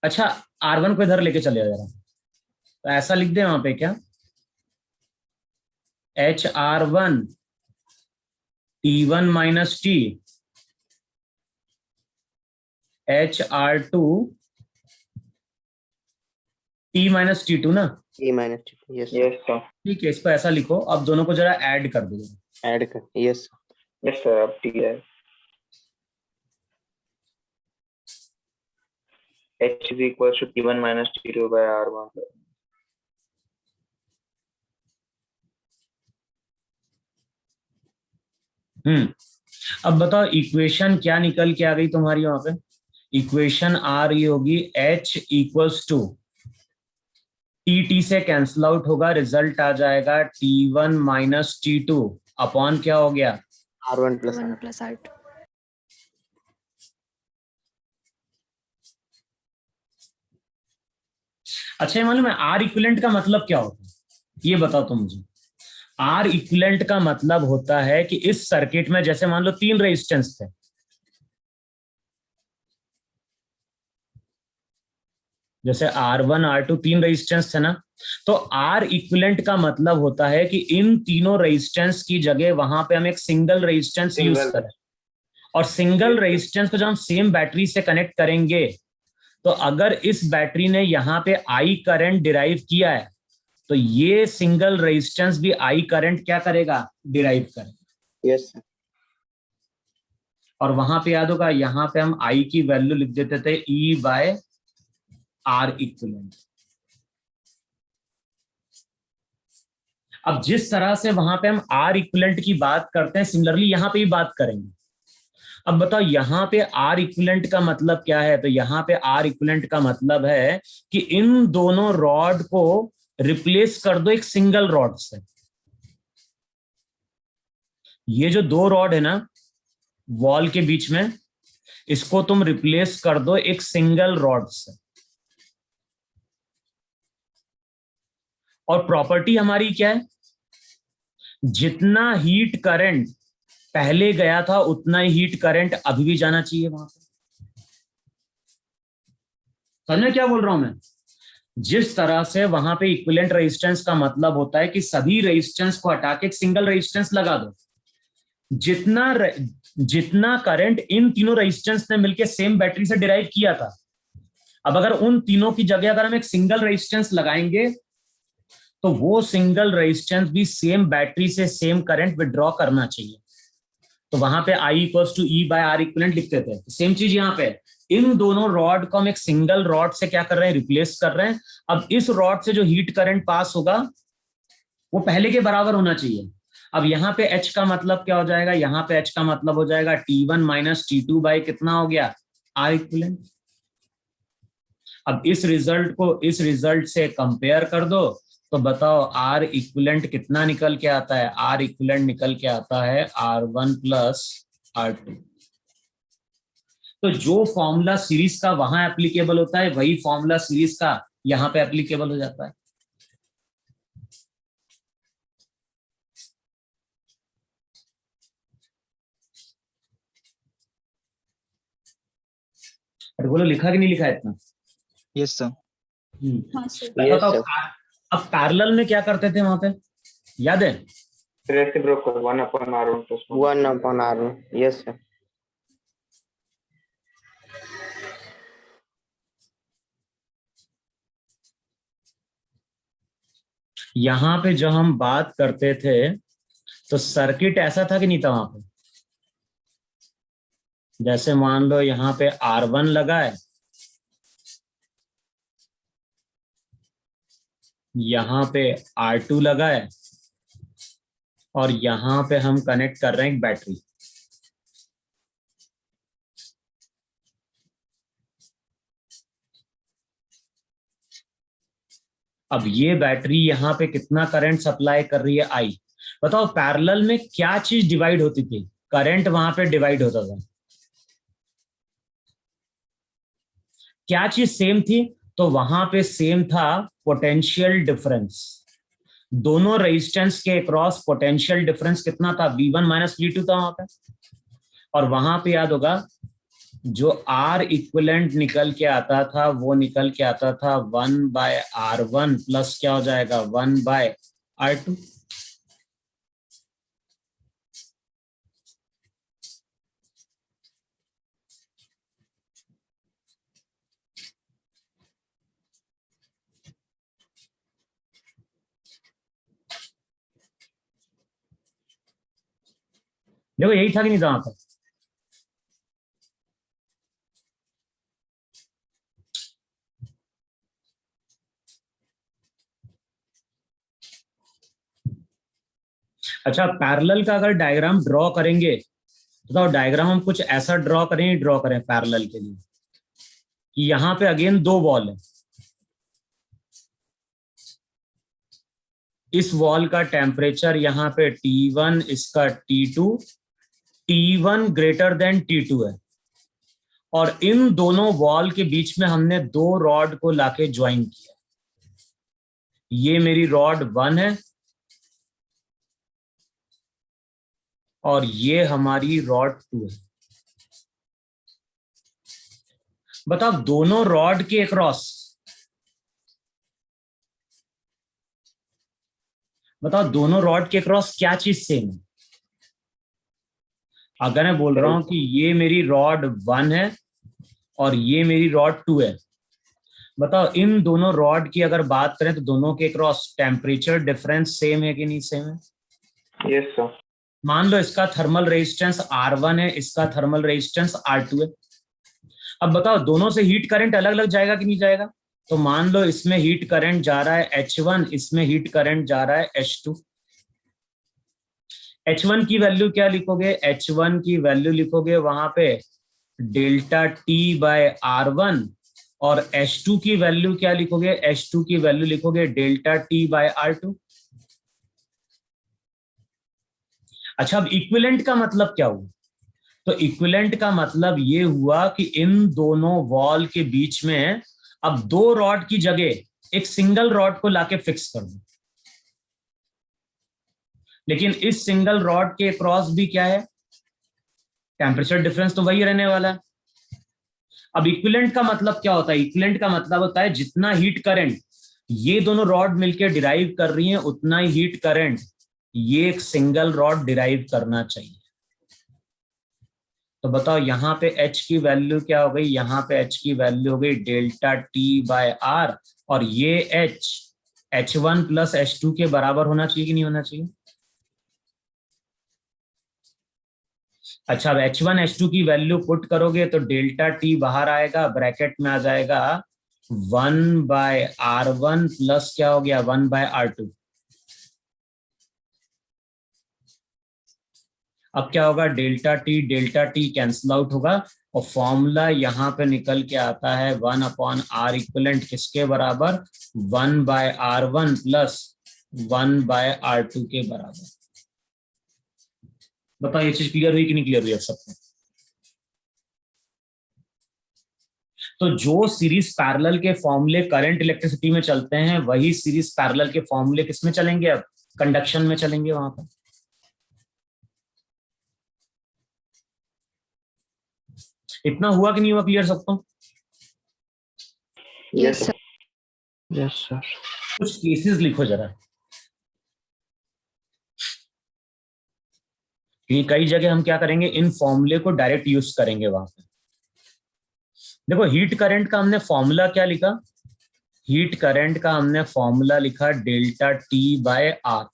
अच्छा R1 को इधर लेके चले आ जरा, तो ऐसा लिख दे वहां पे क्या, HR1 T1 minus T HR2 T minus T2 ना। E minus T. Yes. Yes, sir. ठीक है, इसको ऐसा लिखो, अब दोनों को जरा ऐड कर दो। Add कर. Yes. Yes, sir. अब ठीक है. H is equals to T1 minus T2 by R1. अब बताओ इक्वेशन क्या निकल के आ गई तुम्हारी वहां पे, इक्वेशन आ रही होगी H इक्वल्स टू T से कैंसिल आउट होगा, रिजल्ट आ जाएगा T1 माइनस T2 अपॉन क्या हो गया, R1 plus 1 R. plus R2. अच्छा ये मालूम है R इक्विवेलेंट का मतलब क्या होता है, ये बताओ तुम मुझे। R इक्विवेलेंट का मतलब होता है कि इस सर्किट में जैसे मान लो 3 रेजिस्टेंस थे, जैसे R1 R2 3 रेजिस्टेंस थे ना, तो R इक्विवेलेंट का मतलब होता है कि इन तीनों रेजिस्टेंस की जगह वहां पे हम एक सिंगल रेजिस्टेंस यूज करें, और सिंगल रेजिस्टेंस को जब हम सेम बैटरी से कनेक्ट करेंगे, तो अगर इस बैटरी ने यहाँ पे I करंट डिराइव किया है, तो ये सिंगल रेजिस्टेंस भी I करंट क्या करेगा, डिराइव करेगा। Yes. Sir. और वहां पे याद होगा, यहाँ पे हम I की वैल्यू लिख देते थे E बाय R इक्विवेलेंट। अब जिस तरह से वहां पे हम R इक्विवेलेंट की बात करते हैं, सिमिलरली यहाँ पे भी बात करेंगे। अब बताओ यहाँ पे R इक्विवेलेंट का मतलब क्या है, तो यहाँ पे R इक्विवेलेंट का मतलब है कि इन दोनों रॉड को रिप्लेस कर दो एक सिंगल रॉड से। ये जो 2 रॉड है ना वॉल के बीच में, इसको तुम रिप्लेस कर दो एक सिंगल रॉड से। और प्रॉपर्टी हमारी क्या है, जितना हीट करंट पहले गया था उतना ही हीट करंट अभी भी जाना चाहिए वहां पे। समझे क्या बोल रहा हूं मैं, जिस तरह से वहां पे इक्विवेलेंट रेजिस्टेंस का मतलब होता है कि सभी रेजिस्टेंस को हटा के एक सिंगल रेजिस्टेंस लगा दो, जितना करंट इन तीनों रेजिस्टेंस ने मिलकर सेम बैटरी से डिराइव किया था, अब अगर उन तीनों की जगह अगर हम एक सिंगल रेजिस्टेंस लगाएंगे, तो वो सिंगल रेजिस्टेंस भी सेम बैटरी से सेम करंट विड्रॉ करना चाहिए। तो वहां पे I equals to E by R equivalent लिखते थे, सेम चीज यहाँ पे, इन दोनों रॉड को हम एक सिंगल रॉड से क्या कर रहे हैं, रिप्लेस कर रहे हैं। अब इस रॉड से जो हीट करंट पास होगा वो पहले के बराबर होना चाहिए। अब यहाँ पे H का मतलब क्या हो जाएगा, यहाँ पे H का मतलब हो जाएगा T1 माइनस T2 बाय कितना हो गया, R इक्विवेलेंट। अब इस रिजल्ट को इस रिजल्ट से कंपेयर कर दो, तो बताओ R इक्विवेलेंट कितना निकल के आता है, R इक्विवेलेंट निकल के आता है R1 प्लस R2। तो जो फॉर्मूला सीरीज का वहां एप्लीकेबल होता है, वही फॉर्मूला सीरीज का यहां पे एप्लीकेबल हो जाता है। अरे बोलो लिखा कि नहीं लिखा है इतना? Yes, sir. हाँ सर. Yes, बताओ, sir. अब पैरेलल में क्या करते थे वहां पे, याद है? Reciprocal 1 upon R1 plus 1. 1 upon R1. Yes, sir. यहां पे जो हम बात करते थे, तो सर्किट ऐसा था कि नहीं था वहां पे, जैसे मान लो यहाँ पे R1 लगा है, यहाँ पे R2 लगा है, और यहाँ पे हम कनेक्ट कर रहे हैं एक बैटरी। अब ये बैटरी यहाँ पे कितना करंट सप्लाई कर रही है, I। बताओ पैरेलल में क्या चीज डिवाइड होती थी, करंट वहां पे डिवाइड होता था, क्या चीज सेम थी, तो वहां पे सेम था पोटेंशियल डिफरेंस। दोनों रेजिस्टेंस के अक्रॉस पोटेंशियल डिफरेंस कितना था, V1 माइनस V2 था वहां पे। और वहां पे याद होगा जो R इक्विवेलेंट निकल के आता था वो निकल के आता था 1/R1 प्लस क्या हो जाएगा 1/R2। देखो यही था कि नहीं जहां तक। अच्छा, पैरेलल का अगर डायग्राम ड्रॉ करेंगे तो डायग्राम हम कुछ ऐसा ड्रॉ करें पैरेलल के लिए कि यहाँ पे अगेन दो वॉल है। इस वॉल का टेम्परेचर यहाँ पे T1, इसका T2, T1 greater than T2 है, और इन दोनों वॉल के बीच में हमने दो रॉड को लाके ज्वाइन किया। ये मेरी रॉड 1 है और ये हमारी रॉड 2 है। बताओ दोनों रॉड के अक्रॉस, बताओ दोनों रॉड के अक्रॉस क्या चीज सेम है? अगर मैं बोल रहा हूं कि ये मेरी रॉड 1 है और ये मेरी रॉड 2 है, बताओ इन दोनों रॉड की अगर बात करें तो दोनों के क्रॉस टेम्परेचर डिफरेंस सेम है कि नहीं सेम है? Yes sir. मान लो इसका थर्मल रेजिस्टेंस R1 है, इसका थर्मल रेजिस्टेंस R2 है। अब बताओ दोनों से हीट करंट अलग अलग जाएगा कि नहीं जाएगा? तो मान लो इसमें हीट करंट जा रहा है H1, इसमें हीट करंट जा रहा है H2। H1 की वैल्यू क्या लिखोगे? H1 की वैल्यू लिखोगे वहां पे डेल्टा T/R1, और H2 की वैल्यू क्या लिखोगे? H2 की वैल्यू लिखोगे डेल्टा T/R2। अच्छा, अब इक्विवेलेंट का मतलब क्या हुआ? तो इक्विवेलेंट का मतलब ये हुआ कि इन दोनों वॉल के बीच में अब दो रॉड की जगह एक सिंगल रॉड को लाके फिक्स कर दो, लेकिन इस सिंगल रॉड के क्रॉस भी क्या है? टेम्परेचर डिफरेंस तो वही रहने वाला है। अब इक्विवेलेंट का मतलब क्या होता है? इक्विवेलेंट का मतलब होता है जितना हीट करंट ये दोनों रॉड मिलकर डिराइव कर रही हैं, उतना ही हीट करंट ये एक सिंगल रॉड डिराइव करना चाहिए। तो बताओ यहाँ पे H की वैल्यू क्या हो गई? यहाँ पे H की वैल्यू हो गई डेल्टा T/R, और ये H1 प्लस H2 के बराबर होना चाहिए कि नहीं होना चाहिए? अच्छा, अब H1 H2 की वैल्यू पुट करोगे तो डेल्टा T बाहर आएगा, ब्रैकेट में आ जाएगा 1/R1 प्लस क्या हो गया 1/R2। अब क्या होगा? डेल्टा टी कैंसिल आउट होगा और फॉर्मूला यहाँ पे निकल के आता है 1/R इक्विवेलेंट किसके बराबर? 1/R1 प्लस 1/R2 के बराबर। बताओ ये चीज क्लियर हुई कि नहीं क्लियर हुई अब सबको? तो जो सीरीज पैरेलल के फॉर्मूले करंट इलेक्ट्रिसिटी में चलते हैं वही सीरीज पैरेलल के फॉर्मूले किस में चलेंगे? अब कंडक्शन में चलेंगे। वहां पर इतना हुआ कि नहीं हुआ क्लियर सबको? Yes, sir. Yes sir. कुछ केसेस लिखो जरा, कि कई जगह हम क्या करेंगे इन फॉर्मूले को डायरेक्ट यूज करेंगे वहां पे। देखो हीट करंट का हमने फॉर्मूला क्या लिखा? हीट करंट का हमने फॉर्मूला लिखा डेल्टा T/R।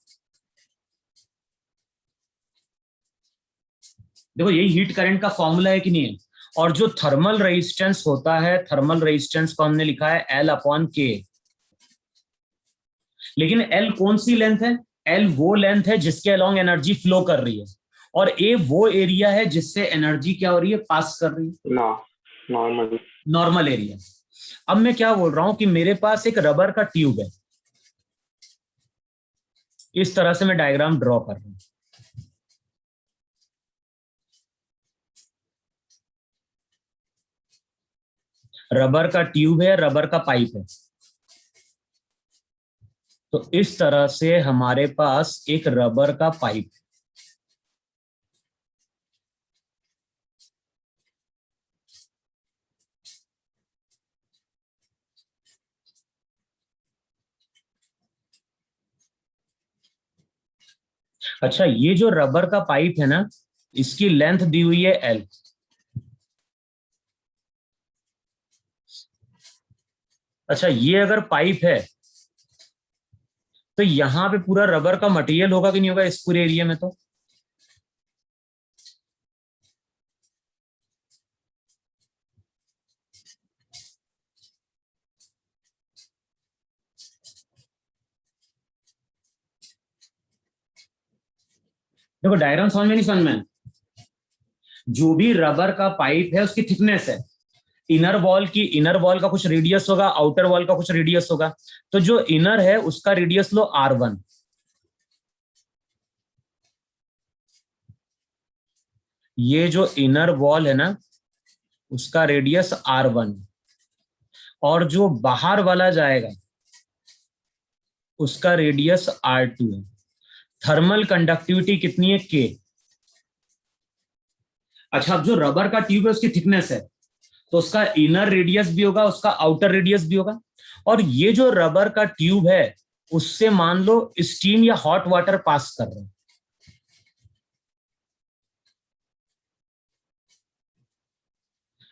देखो यही हीट करंट का फॉर्मूला है कि नहीं है? और जो थर्मल रेजिस्टेंस होता है, थर्मल रेजिस्टेंस को हमने लिखा है L/K। लेकिन L कौन सी लेंथ है? L वो लेंथ है जिसके अलोंग एनर्जी फ्लो कर रही है, और A वो एरिया है जिससे एनर्जी क्या हो रही है? पास कर रही है। Normal normal area. अब मैं क्या बोल रहा हूं कि मेरे पास एक रबर का ट्यूब है, इस तरह से मैं डायग्राम ड्रॉ कर रहा हूं। रबर का ट्यूब है, रबर का पाइप है। तो इस तरह से हमारे पास एक रबर का पाइप है। अच्छा, ये जो रबर का पाइप है ना, इसकी लेंथ दी हुई है L। अच्छा, ये अगर पाइप है तो यहां पे पूरा रबर का मटेरियल होगा कि नहीं होगा इस पूरे एरिया में? तो देखो, डायग्राम समझ में नहीं समझ में? जो भी रबर का पाइप है उसकी थिकनेस है। इनर वॉल का कुछ रेडियस होगा, आउटर वॉल का कुछ रेडियस होगा। तो जो इनर है उसका रेडियस लो R1। ये जो इनर वॉल है ना, उसका रेडियस R1, और जो बाहर वाला जाएगा उसका रेडियस R2 है। थर्मल कंडक्टिविटी कितनी है? K। अच्छा, अब जो रबर का ट्यूब है उसकी थिकनेस है, तो उसका इनर रेडियस भी होगा, उसका आउटर रेडियस भी होगा। और ये जो रबर का ट्यूब है उससे मान लो स्टीम या हॉट वाटर पास कर रहे हैं।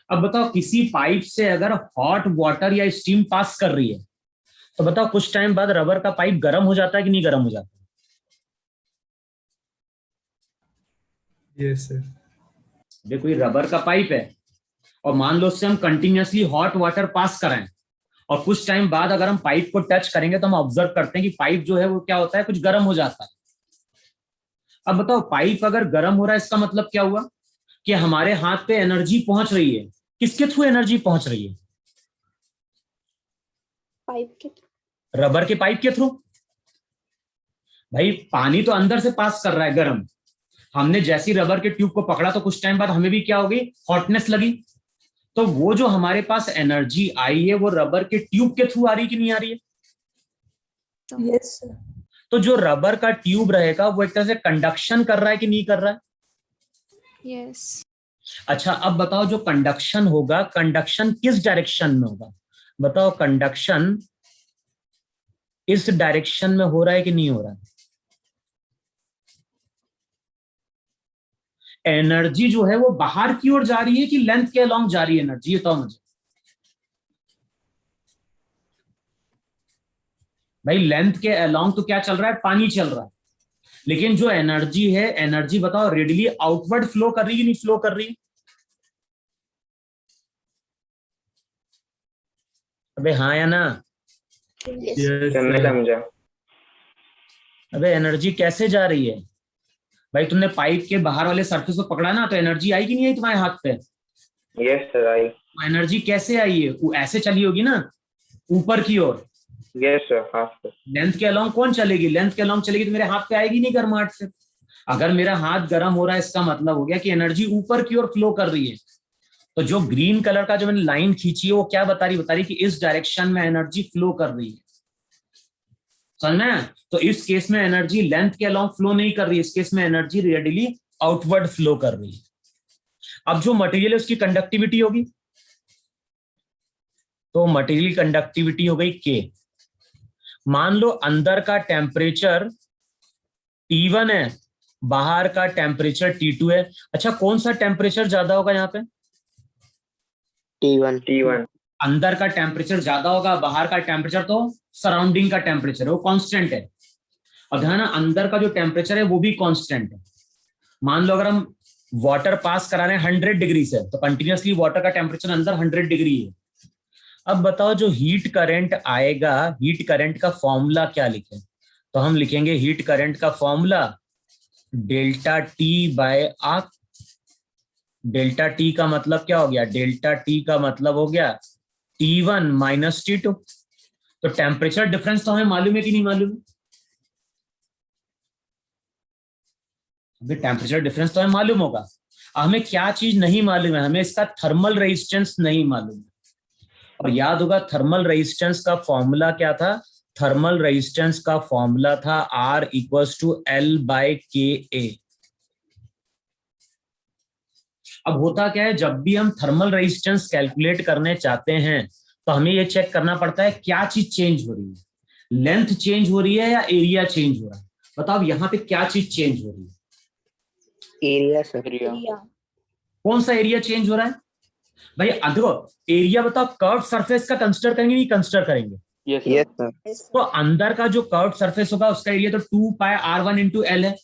अब बताओ, किसी पाइप से अगर हॉट वाटर या स्टीम पास कर रही है तो बताओ कुछ टाइम बाद रबर का पाइप गर्म हो जाता है कि नहीं गर्म हो जाता? Yes sir. देखो, ये रबर का पाइप है और मान लो उससे हम कंटिन्यूअसली हॉट वाटर पास कराएं, और कुछ टाइम बाद अगर हम पाइप को टच करेंगे तो हम ऑब्जर्व करते हैं कि पाइप जो है वो क्या होता है, कुछ गर्म हो जाता है। अब बताओ, पाइप अगर गर्म हो रहा है इसका मतलब क्या हुआ कि हमारे हाथ पे एनर्जी पहुंच रही है। किसके थ्रू एनर्जी पहुंच रही है? पाइप के रबर के पाइप के थ्रू। भाई, पानी तो अंदर से पास कर रहा है गर्म। हमने जैसी रबर के ट्यूब को पकड़ा तो कुछ टाइम बाद हमें भी क्या होगी, हॉटनेस लगी। तो वो जो हमारे पास एनर्जी आई है वो रबर के ट्यूब के थ्रू आ रही कि नहीं आ रही है? Yes sir. तो जो रबर का ट्यूब रहेगा वो एक तरह से कंडक्शन कर रहा है कि नहीं कर रहा है? यस। अच्छा, अब बताओ, जो कंडक्शन होगा, कंडक्शन किस डायरेक्शन में होगा? बताओ, कंडक्शन इस डायरेक्शन में हो रहा है कि नहीं हो रहा है? एनर्जी जो है वो बाहर की ओर जा रही है कि लेंथ के अलोंग जा रही है एनर्जी? ये तो मुझे भाई, लेंथ के अलोंग तो क्या चल रहा है, पानी चल रहा है। लेकिन जो एनर्जी है, एनर्जी बताओ रेडिली आउटवर्ड फ्लो कर रही है नहीं फ्लो कर रही है? अबे हाँ या ना? यस। मैं समझा। अबे एनर्जी कैसे जा रही है? भाई, तुमने पाइप के बाहर वाले सरफेस को पकड़ा ना, तो एनर्जी आई कि नहीं आई तुम्हारे हाथ पे? यस सर, आई। एनर्जी कैसे आई है? वो ऐसे चली होगी ना, ऊपर की ओर। यस सर, हाँ सर। लेंथ के अलोंग कौन चलेगी? लेंथ के अलोंग चलेगी तो मेरे हाथ पे आएगी नहीं गर्माहट से। अगर मेरा हाथ गर्म हो रहा है इसका मतलब हो गया कि एनर्जी ऊपर की ओर फ्लो कर रही है। तो जो ग्रीन कलर का जो मैंने लाइन खींची है वो क्या बता रही कि इस डायरेक्शन में एनर्जी फ्लो कर रही है। समझ में? तो इस केस में एनर्जी लेंथ के अलोंग फ्लो नहीं कर रही है, इस केस में एनर्जी रेडिली आउटवर्ड फ्लो कर रही है। अब जो मटेरियल है उसकी कंडक्टिविटी होगी, तो मटेरियल कंडक्टिविटी हो गई K। मान लो अंदर का टेम्परेचर T1 है, बाहर का टेम्परेचर T2 है। अच्छा, कौन सा टेम्परेचर ज्यादा होगा यहाँ पे? T1 T1। अंदर का टेम्परेचर ज्यादा होगा, बाहर का टेम्परेचर तो सराउंडिंग का टेम्परेचर है, वो कांस्टेंट है। और ध्यान, अंदर का जो टेम्परेचर है वो भी कांस्टेंट है। मान लो अगर हम वाटर पास करा रहे हैं 100 डिग्री से, तो कंटिन्यूअसली वाटर का टेम्परेचर अंदर 100 डिग्री है। अब बताओ, जो हीट करंट आएगा, हीट करंट का फॉर्मूला क्या लिखें? तो हम लिखेंगे हीट करंट का formula delta T by R. Delta T का मतलब क्या हो गया? डेल्टा टी का मतलब हो गया T1 माइनस T2। तो टेम्परेचर डिफरेंस तो हमें मालूम है कि नहीं मालूम? टेम्परेचर डिफरेंस तो हमें मालूम होगा। हमें क्या चीज नहीं मालूम है? हमें इसका थर्मल रेजिस्टेंस नहीं मालूम है। और याद होगा थर्मल रेजिस्टेंस का फॉर्मूला क्या था? थर्मल रेजिस्टेंस का फॉर्मूला था R equals to L by KA। अब होता क्या है, जब भी हम थर्मल रेजिस्टेंस कैलकुलेट करने चाहते हैं तो हमें ये चेक करना पड़ता है क्या चीज चेंज हो रही है, लेंथ चेंज हो रही है या एरिया चेंज हो रहा है। बताओ यहाँ पे क्या चीज चेंज हो रही है? Area sir. एरिया। कौन सा एरिया चेंज हो रहा है भाई? देखो एरिया बताओ, कर्व सरफेस का कंसिडर करेंगे नहीं कंसिडर करेंगे? Yes yes sir. सर। तो अंदर का जो कर्व सरफेस होगा उसका एरिया तो 2 पाई R1 इंटू एल है,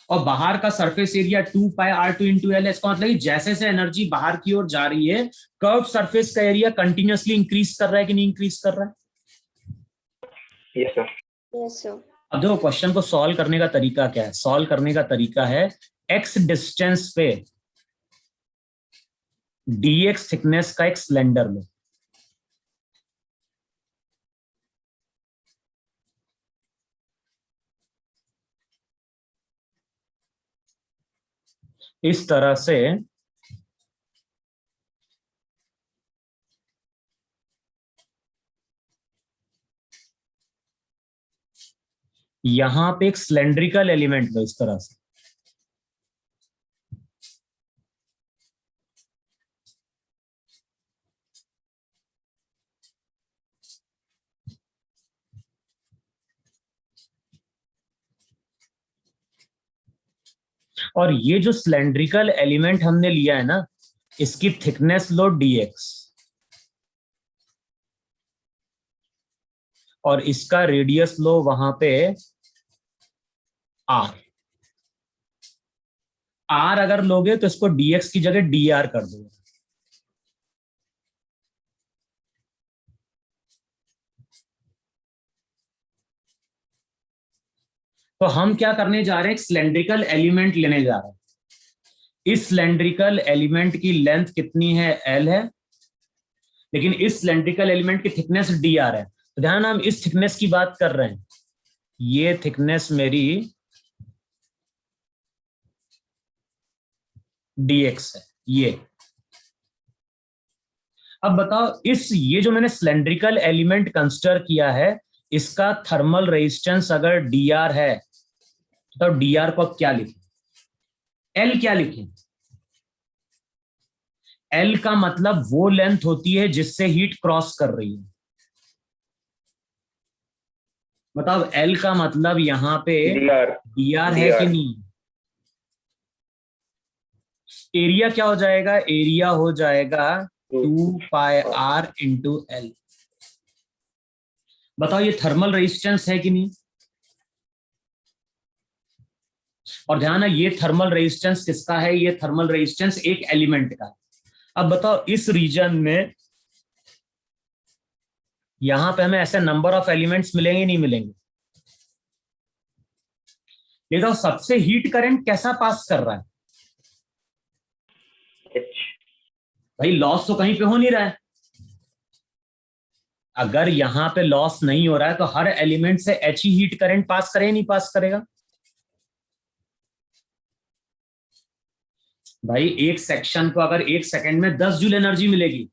और बाहर का सरफेस एरिया 2 पाई R2 इंटू एल है। इसका मतलब कि जैसे जैसे एनर्जी बाहर की ओर जा रही है, कर्व सरफेस का एरिया कंटिन्यूअसली इंक्रीज कर रहा है कि नहीं इंक्रीज कर रहा है? Yes, sir. Yes, sir. अब देखो क्वेश्चन को सॉल्व करने का तरीका क्या है? सॉल्व करने का तरीका है x डिस्टेंस पे dx थिकनेस का एक सिलेंडर लो। इस तरह से यहां पे एक सिलेंड्रिकल एलिमेंट लो इस तरह से, और ये जो सिलेंड्रिकल एलिमेंट हमने लिया है ना, इसकी थिकनेस लो dx और इसका रेडियस लो वहां पे r। r अगर लोगे तो इसको dx की जगह dr कर दो। तो हम क्या करने जा रहे हैं? एक सिलेंड्रिकल एलिमेंट लेने जा रहे हैं। इस सिलेंड्रिकल एलिमेंट की लेंथ कितनी है? L है, लेकिन इस सिलेंड्रिकल एलिमेंट की थिकनेस dr है। तो ध्यान, हम इस थिकनेस की बात कर रहे हैं। ये थिकनेस मेरी dx है ये। अब बताओ ये जो मैंने सिलेंड्रिकल एलिमेंट कंसिडर किया है, इसका थर्मल रेजिस्टेंस अगर dr है तो dr को अब क्या लिखें? L क्या लिखें? L का मतलब वो लेंथ होती है जिससे हीट क्रॉस कर रही है। बताओ L का मतलब यहां पे dr है कि नहीं? एरिया क्या हो जाएगा? एरिया हो जाएगा 2 पाई r इंटू एल। बताओ ये थर्मल रेजिस्टेंस है कि नहीं? और ध्यान है, ये थर्मल रेजिस्टेंस किसका है? ये थर्मल रेजिस्टेंस एक एलिमेंट का है। अब बताओ इस रीजन में यहां पे हमें ऐसे नंबर ऑफ एलिमेंट्स मिलेंगे नहीं मिलेंगे? देखो सबसे हीट करंट कैसा पास कर रहा है भाई? लॉस तो कहीं पे हो नहीं रहा है। अगर यहां पे लॉस नहीं हो रहा है तो हर एलिमेंट से h ही हीट करंट पास करे नहीं पास करेगा? भाई एक सेक्शन को अगर 1 सेकंड में 10 जूल एनर्जी मिलेगी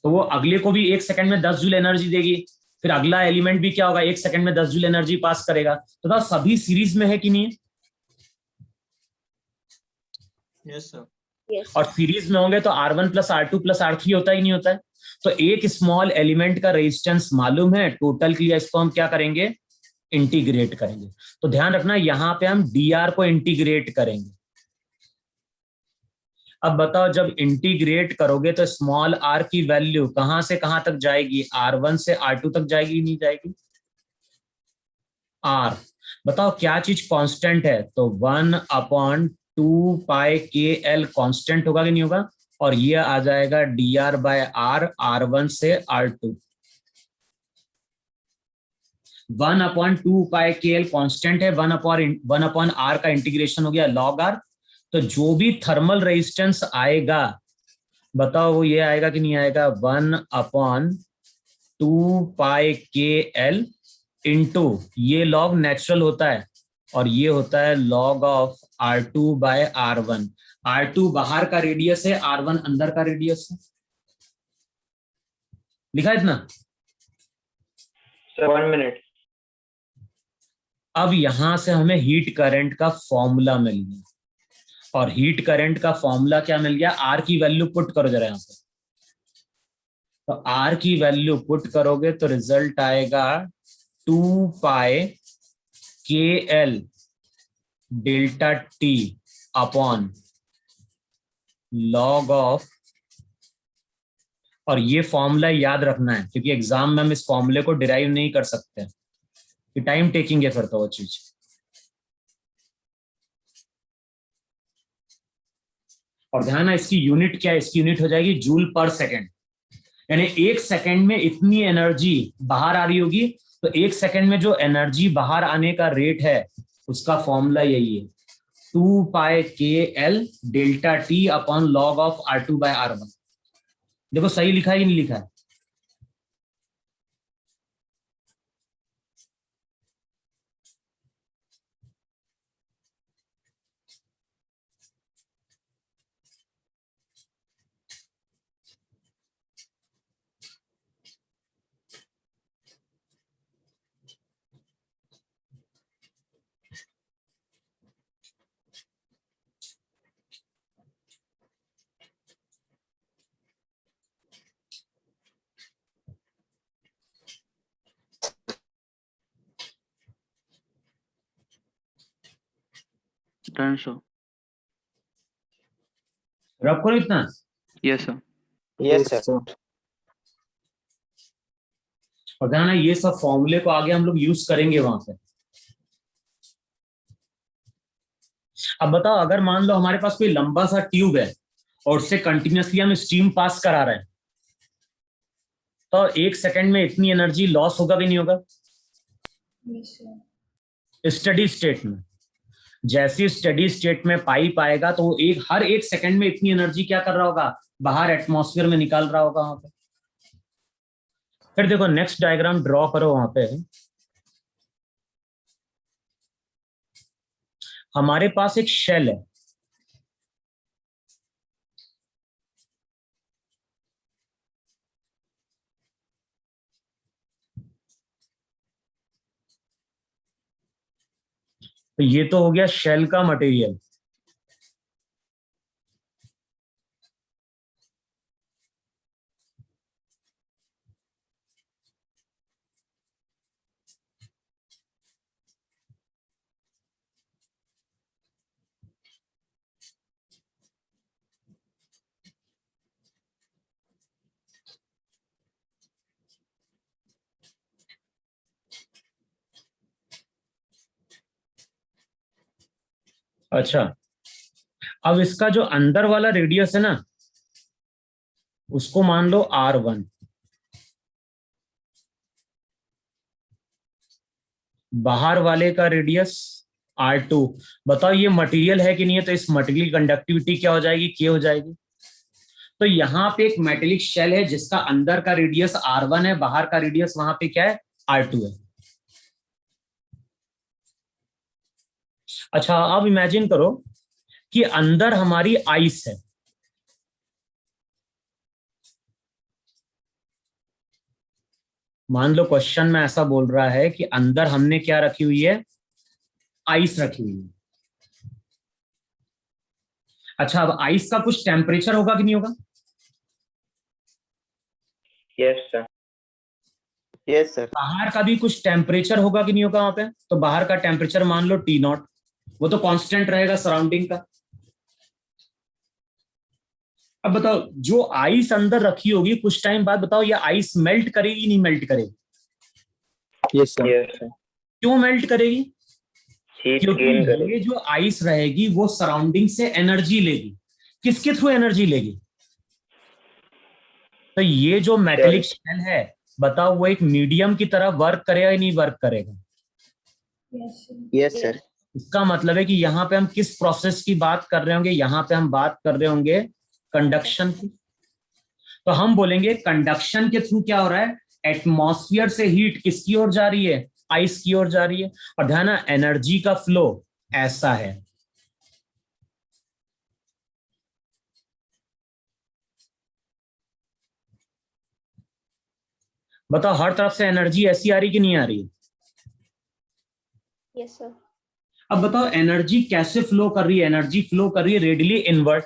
तो वो अगले को भी 1 सेकंड में 10 जूल एनर्जी देगी, फिर अगला एलिमेंट भी क्या होगा? 1 सेकंड में 10 जूल एनर्जी पास करेगा। तो बताओ सभी सीरीज में है कि नहीं? Yes sir. Yes. और सीरीज में होंगे तो R1 plus R2 plus R3 होता ही नहीं होता है? तो एक स्मॉल एलिमेंट का रेजिस्टेंस मालूम है, टोटल के लिए इसको हम क्या करेंगे? इंटीग्रेट करेंगे। तो ध्यान रखना यहां पे हम dr को इंटीग्रेट करेंगे। अब बताओ जब इंटीग्रेट करोगे तो स्मॉल r की वैल्यू कहां से कहां तक जाएगी? R1 से R2 तक जाएगी नहीं जाएगी? r बताओ क्या चीज कांस्टेंट है? तो 1/2 पाई KL कांस्टेंट होगा कि नहीं होगा? और ये आ जाएगा dr बाय r, R1 से R2। 1/2 पाई KL कांस्टेंट है, 1/r का इंटीग्रेशन हो गया log r। तो जो भी थर्मल रेजिस्टेंस आएगा बताओ वो ये आएगा कि नहीं आएगा? 1/2 पाई KL इंटू ये लॉग नेचुरल होता है और ये होता है log of R2 by R1। R2 बाहर का रेडियस है, R1 अंदर का रेडियस है। लिखा है इतना? Sir, 1 minute. अब यहां से हमें हीट करंट का फॉर्मूला मिल गया, और हीट करंट का फॉर्मूला क्या मिल गया? R की वैल्यू पुट करो जरा यहां पे। तो R की वैल्यू पुट करोगे तो रिजल्ट आएगा 2 pi K L delta T upon log of, और ये फॉर्मूला याद रखना है क्योंकि एग्जाम में हम इस फॉर्मूले को डिराइव नहीं कर सकते, कि टाइम टेकिंग है फिर तो वो चीज। और ध्यान है इसकी यूनिट क्या है, इसकी यूनिट हो जाएगी जूल पर सेकेंड, यानी 1 सेकेंड में इतनी एनर्जी बाहर आ रही होगी, तो 1 सेकेंड में जो एनर्जी बाहर आने का रेट है उसका फॉर्मूला यही है 2 pi K L delta T upon log of R2 by R1। देखो सही लिखा है कि नहीं लिखा है? Done, sir. रब करो इतना। Yes, sir. Yes, sir. और ध्यान है ये सब फॉर्मूले को आगे हम लोग यूज करेंगे वहां पे। अब बताओ अगर मान लो हमारे पास कोई लंबा सा ट्यूब है और उससे कंटिन्यूअसली हम स्टीम पास करा रहे हैं, तो 1 सेकेंड में इतनी एनर्जी लॉस होगा कि नहीं होगा? स्टडी स्टेट में, जैसे स्टडी स्टेट में पाइप आएगा तो हर एक सेकंड में इतनी एनर्जी क्या कर रहा होगा, बाहर एटमॉस्फेयर में निकाल रहा होगा वहां पे। फिर देखो नेक्स्ट डायग्राम ड्रॉ करो, वहां पे हमारे पास एक शेल है, तो ये तो हो गया शेल का मटेरियल। अच्छा, अब इसका जो अंदर वाला रेडियस है ना, उसको मान लो R1, बाहर वाले का रेडियस R2। बताओ ये मटेरियल है कि नहीं है? तो इस मटेरियल कंडक्टिविटी क्या हो जाएगी, K हो जाएगी। तो यहाँ पे एक मेटेलिक शेल है जिसका अंदर का रेडियस R1 है, बाहर का रेडियस वहां पे क्या है, R2 है। अच्छा, अब इमेजिन करो कि अंदर हमारी आइस है, मान लो क्वेश्चन में ऐसा बोल रहा है कि अंदर हमने क्या रखी हुई है, आइस रखी हुई है। अच्छा, अब आइस का कुछ टेम्परेचर होगा कि नहीं होगा? Yes, sir. Yes, sir. बाहर का भी कुछ टेम्परेचर होगा कि नहीं होगा वहां पे? तो बाहर का टेम्परेचर मान लो T0, वो तो कांस्टेंट रहेगा सराउंडिंग का। अब बताओ जो आइस अंदर रखी होगी कुछ टाइम बाद, बताओ ये आइस मेल्ट करेगी नहीं मेल्ट करेगी? Yes, sir. Yes, sir. क्यों मेल्ट करेगी? Heat क्योंकि gain ये करेगी। जो आइस रहेगी वो सराउंडिंग से एनर्जी लेगी। किसके थ्रू एनर्जी लेगी? तो ये जो मेटेलिक शेल है, बताओ वो एक मीडियम की तरह वर्क करेगा या नहीं वर्क करेगा? Yes, sir. इसका मतलब है कि यहाँ पे हम किस प्रोसेस की बात कर रहे होंगे, यहाँ पे हम बात कर रहे होंगे कंडक्शन की। तो हम बोलेंगे कंडक्शन के थ्रू क्या हो रहा है, एटमॉस्फेयर से हीट किसकी ओर जा रही है, आइस की ओर जा रही है। और ध्यान है एनर्जी का फ्लो ऐसा है, बताओ हर तरफ से एनर्जी ऐसी आ रही कि नहीं आ रही? Yes, sir. अब बताओ एनर्जी कैसे फ्लो कर रही है, एनर्जी फ्लो कर रही है रेडियली इनवर्ट।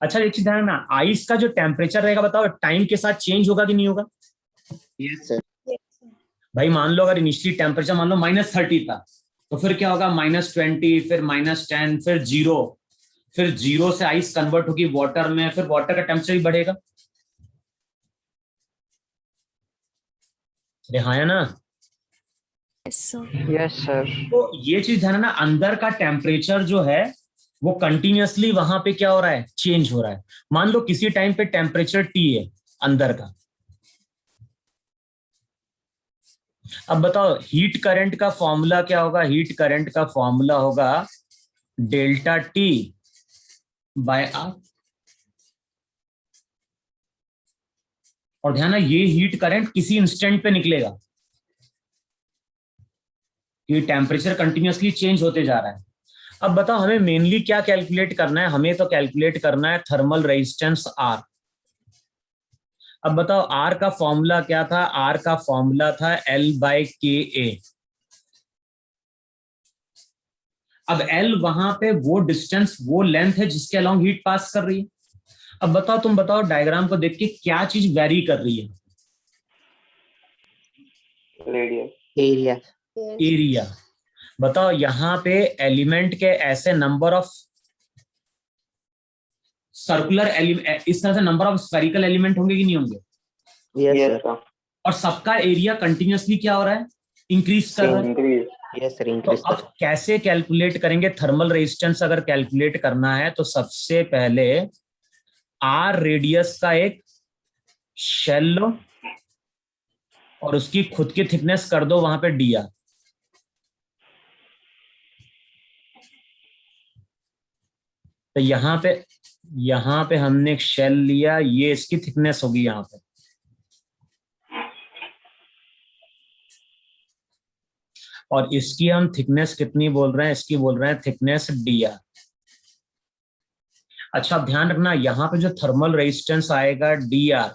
अच्छा एक चीज ध्यान रखना, आइस का जो टेम्परेचर रहेगा बताओ टाइम के साथ चेंज होगा कि नहीं होगा? Yes, sir. Yes, sir. भाई मान लो अगर इनिशियली टेम्परेचर मान लो -30 था, तो फिर क्या होगा, -20, फिर -10, फिर 0, फिर 0 से आइस कन्वर्ट होगी वाटर में, फिर वाटर का टेम्परेचर भी बढ़ेगा। अरे हाँ या ना? Yes, sir. Yes, sir. तो ये चीज ध्यान है ना, अंदर का टेम्परेचर जो है वो कंटिन्यूअसली वहां पे क्या हो रहा है, चेंज हो रहा है। मान लो किसी टाइम पे टेम्परेचर T है अंदर का, अब बताओ हीट करंट का फॉर्मूला क्या होगा? हीट करंट का फॉर्मूला होगा डेल्टा T बाय आर। और ध्यान है ये हीट करंट किसी इंस्टेंट पे निकलेगा, ये टेम्परेचर कंटिन्यूअसली चेंज होते जा रहा है। अब बताओ हमें मेनली क्या कैलकुलेट करना है? हमें तो कैलकुलेट करना है थर्मल रेजिस्टेंस R। अब बताओ R का फॉर्मूला क्या था? R का फॉर्मूला था L/KA। अब L वहां पे वो डिस्टेंस, वो लेंथ है जिसके अलोंग हीट पास कर रही है। अब बताओ, तुम बताओ डायग्राम को देख के क्या चीज वेरी कर रही है? रेडियस। Area. एरिया। बताओ यहाँ पे एलिमेंट के ऐसे नंबर ऑफ सर्कुलर एलिमेंट, इस तरह से नंबर ऑफ स्फेरिकल एलिमेंट होंगे कि नहीं होंगे? Yes, Yes, sir. sir. और सबका एरिया कंटिन्यूअसली क्या हो रहा है, इंक्रीज कर रहा है। Increase. Yes, sir. तो Increase. अब कैसे कैलकुलेट करेंगे थर्मल रेजिस्टेंस? अगर कैलकुलेट करना है तो सबसे पहले R रेडियस का एक शेल लो और उसकी खुद की थिकनेस कर दो वहां पे dr। तो यहां पे हमने एक शेल लिया, ये इसकी थिकनेस होगी यहां पे। और इसकी हम थिकनेस कितनी बोल रहे हैं? इसकी बोल रहे हैं थिकनेस dr। अच्छा अब ध्यान रखना, यहां पे जो थर्मल रेजिस्टेंस आएगा dr,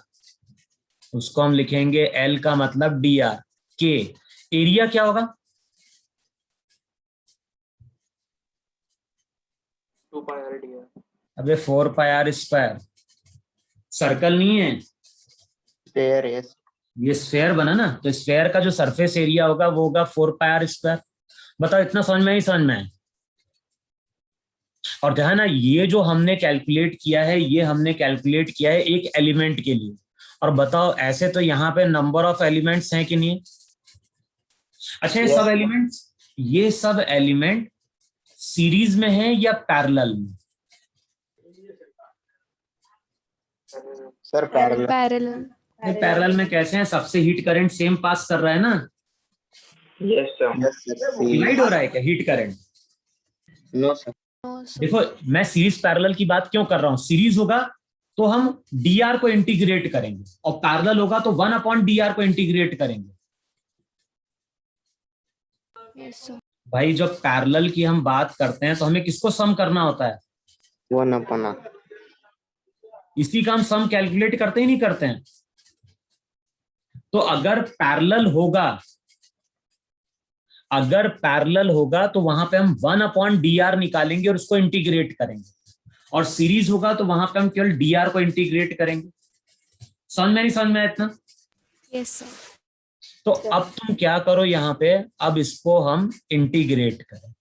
उसको हम लिखेंगे L का मतलब dr k। एरिया क्या होगा? 2 pi r dr. अबे 4πr²। सर्कल नहीं है There, yes. ये, स्फेयर बना ना, तो स्फेयर का जो सरफेस एरिया होगा वो होगा 4πr²। बताओ इतना समझ में ही समझ में है? और ध्यान है ये जो हमने कैलकुलेट किया है, ये हमने कैलकुलेट किया है एक एलिमेंट के लिए। और बताओ ऐसे तो यहाँ पे नंबर ऑफ एलिमेंट्स हैं कि नहीं? अच्छा ये Yes. सब एलिमेंट सीरीज में है या पैरेलल में? Sir, parallel. Parallel. पैरेलल में कैसे हैं? सबसे हीट करंट सेम पास कर रहा है ना, Yes, sir. Yes, sir. Divide हो रहा है क्या heat current? No, sir. No, sir. देखो मैं सीरीज पैरेलल की बात क्यों कर रहा हूं, सीरीज होगा तो हम dr को इंटीग्रेट करेंगे और पैरेलल होगा तो 1/dr को इंटीग्रेट करेंगे। Yes, sir. भाई जब पैरेलल की हम बात करते हैं तो हमें किसको सम करना होता है? 1/r. इसी का हम सम कैलकुलेट करते ही नहीं करते हैं। तो अगर पैरेलल होगा तो वहां पे हम 1/dr निकालेंगे और उसको इंटीग्रेट करेंगे, और सीरीज होगा तो वहां पे हम केवल dr को इंटीग्रेट करेंगे। समझ में नहीं समझ में आया इतना? Yes, sir. तो अब तुम क्या करो यहाँ पे, अब इसको हम इंटीग्रेट करें।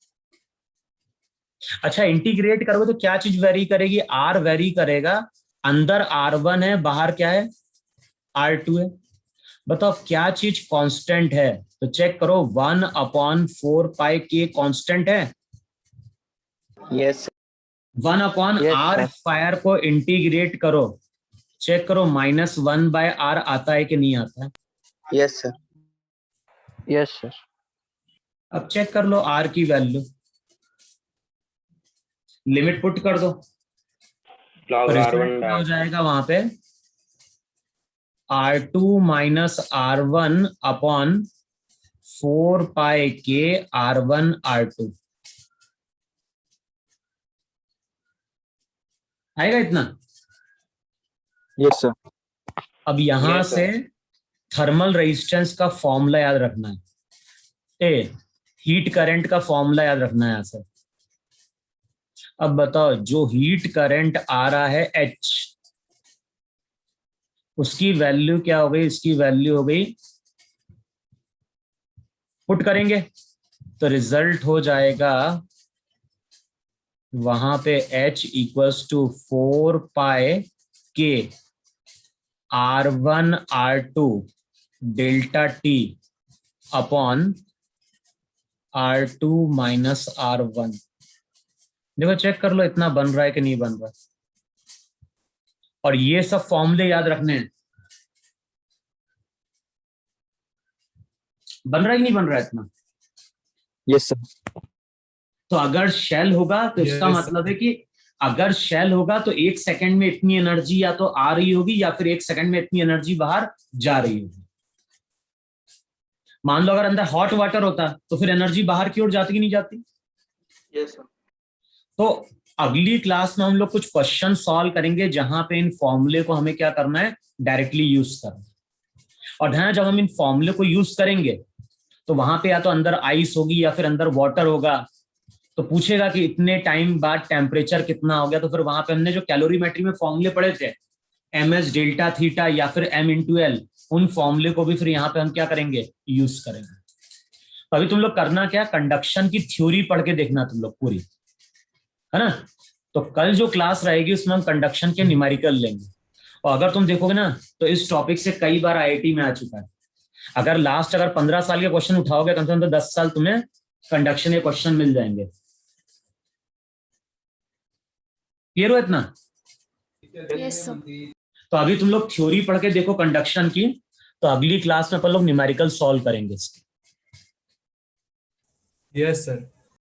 अच्छा इंटीग्रेट करोगे तो क्या चीज वेरी करेगी? R वेरी करेगा। अंदर R1 है, बाहर क्या है? R2 है। बताओ क्या चीज कांस्टेंट है? तो चेक करो 1/4πk कांस्टेंट है। Yes, sir. 1/r Yes, square को इंटीग्रेट करो, चेक करो -1/r आता है कि नहीं आता है? Yes, sir. Yes, sir. अब चेक कर लो R की वैल्यू, लिमिट पुट कर दो, Log रिजल्ट R1 क्या हो dash. जाएगा वहां पे? R2 - R1 upon 4πk R1 R2 आएगा इतना। Yes, sir. अब यहां Yes, sir. से थर्मल रेजिस्टेंस का फॉर्मूला याद रखना है, हीट करंट का फॉर्मूला याद रखना है यहां से। अब बताओ जो हीट करंट आ रहा है H, उसकी वैल्यू क्या हो गई? इसकी वैल्यू हो गई पुट करेंगे तो रिजल्ट हो जाएगा वहां पे H इक्वल्स टू 4 पाई के R1 R2 delta T upon R2 minus R1। देखो चेक कर लो इतना बन रहा है कि नहीं बन रहा। और ये सब फॉर्मूले याद रखने हैं। बन रहा है कि नहीं बन रहा है इतना? Yes sir. तो अगर शेल होगा तो इसका Yes. मतलब है कि अगर शेल होगा तो 1 सेकंड में इतनी एनर्जी या तो आ रही होगी या फिर 1 सेकंड में इतनी एनर्जी बाहर जा रही होगी। मान लो अगर अंदर हॉट वाटर होता तो फिर एनर्जी बाहर की ओर जाती कि नहीं जाती? Yes, sir. तो अगली क्लास में हम लोग कुछ क्वेश्चन सॉल्व करेंगे जहां पे इन फॉर्मूले को हमें क्या करना है, डायरेक्टली यूज करना है। और ध्यान, जब हम इन फॉर्मूले को यूज करेंगे तो वहां पे या तो अंदर आइस होगी या फिर अंदर वाटर होगा, तो पूछेगा कि इतने टाइम बाद टेम्परेचर कितना हो गया। तो फिर वहां पे हमने जो कैलोरीमेट्री में फॉर्मूले पढ़े थे, ms डेल्टा थीटा या फिर m इंटू एल, उन फॉर्मूले को भी फिर यहाँ पे हम क्या करेंगे, यूज करेंगे। तो अभी तुम लोग करना क्या, कंडक्शन की थ्योरी पढ़ के देखना तुम लोग पूरी, है ना। तो कल जो क्लास रहेगी उसमें हम कंडक्शन के न्यूमेरिकल लेंगे। और अगर तुम देखोगे ना तो इस टॉपिक से कई बार आईआईटी में आ चुका है। अगर 15 साल के क्वेश्चन उठाओगे कम से कम तो 10 साल तुम्हें कंडक्शन के क्वेश्चन मिल जाएंगे। क्लियर हो इतना? Yes, sir. तो अभी तुम लोग थ्योरी पढ़ के देखो कंडक्शन की, तो अगली क्लास में अपन लोग न्यूमेरिकल सॉल्व करेंगे इसके। Yes, sir.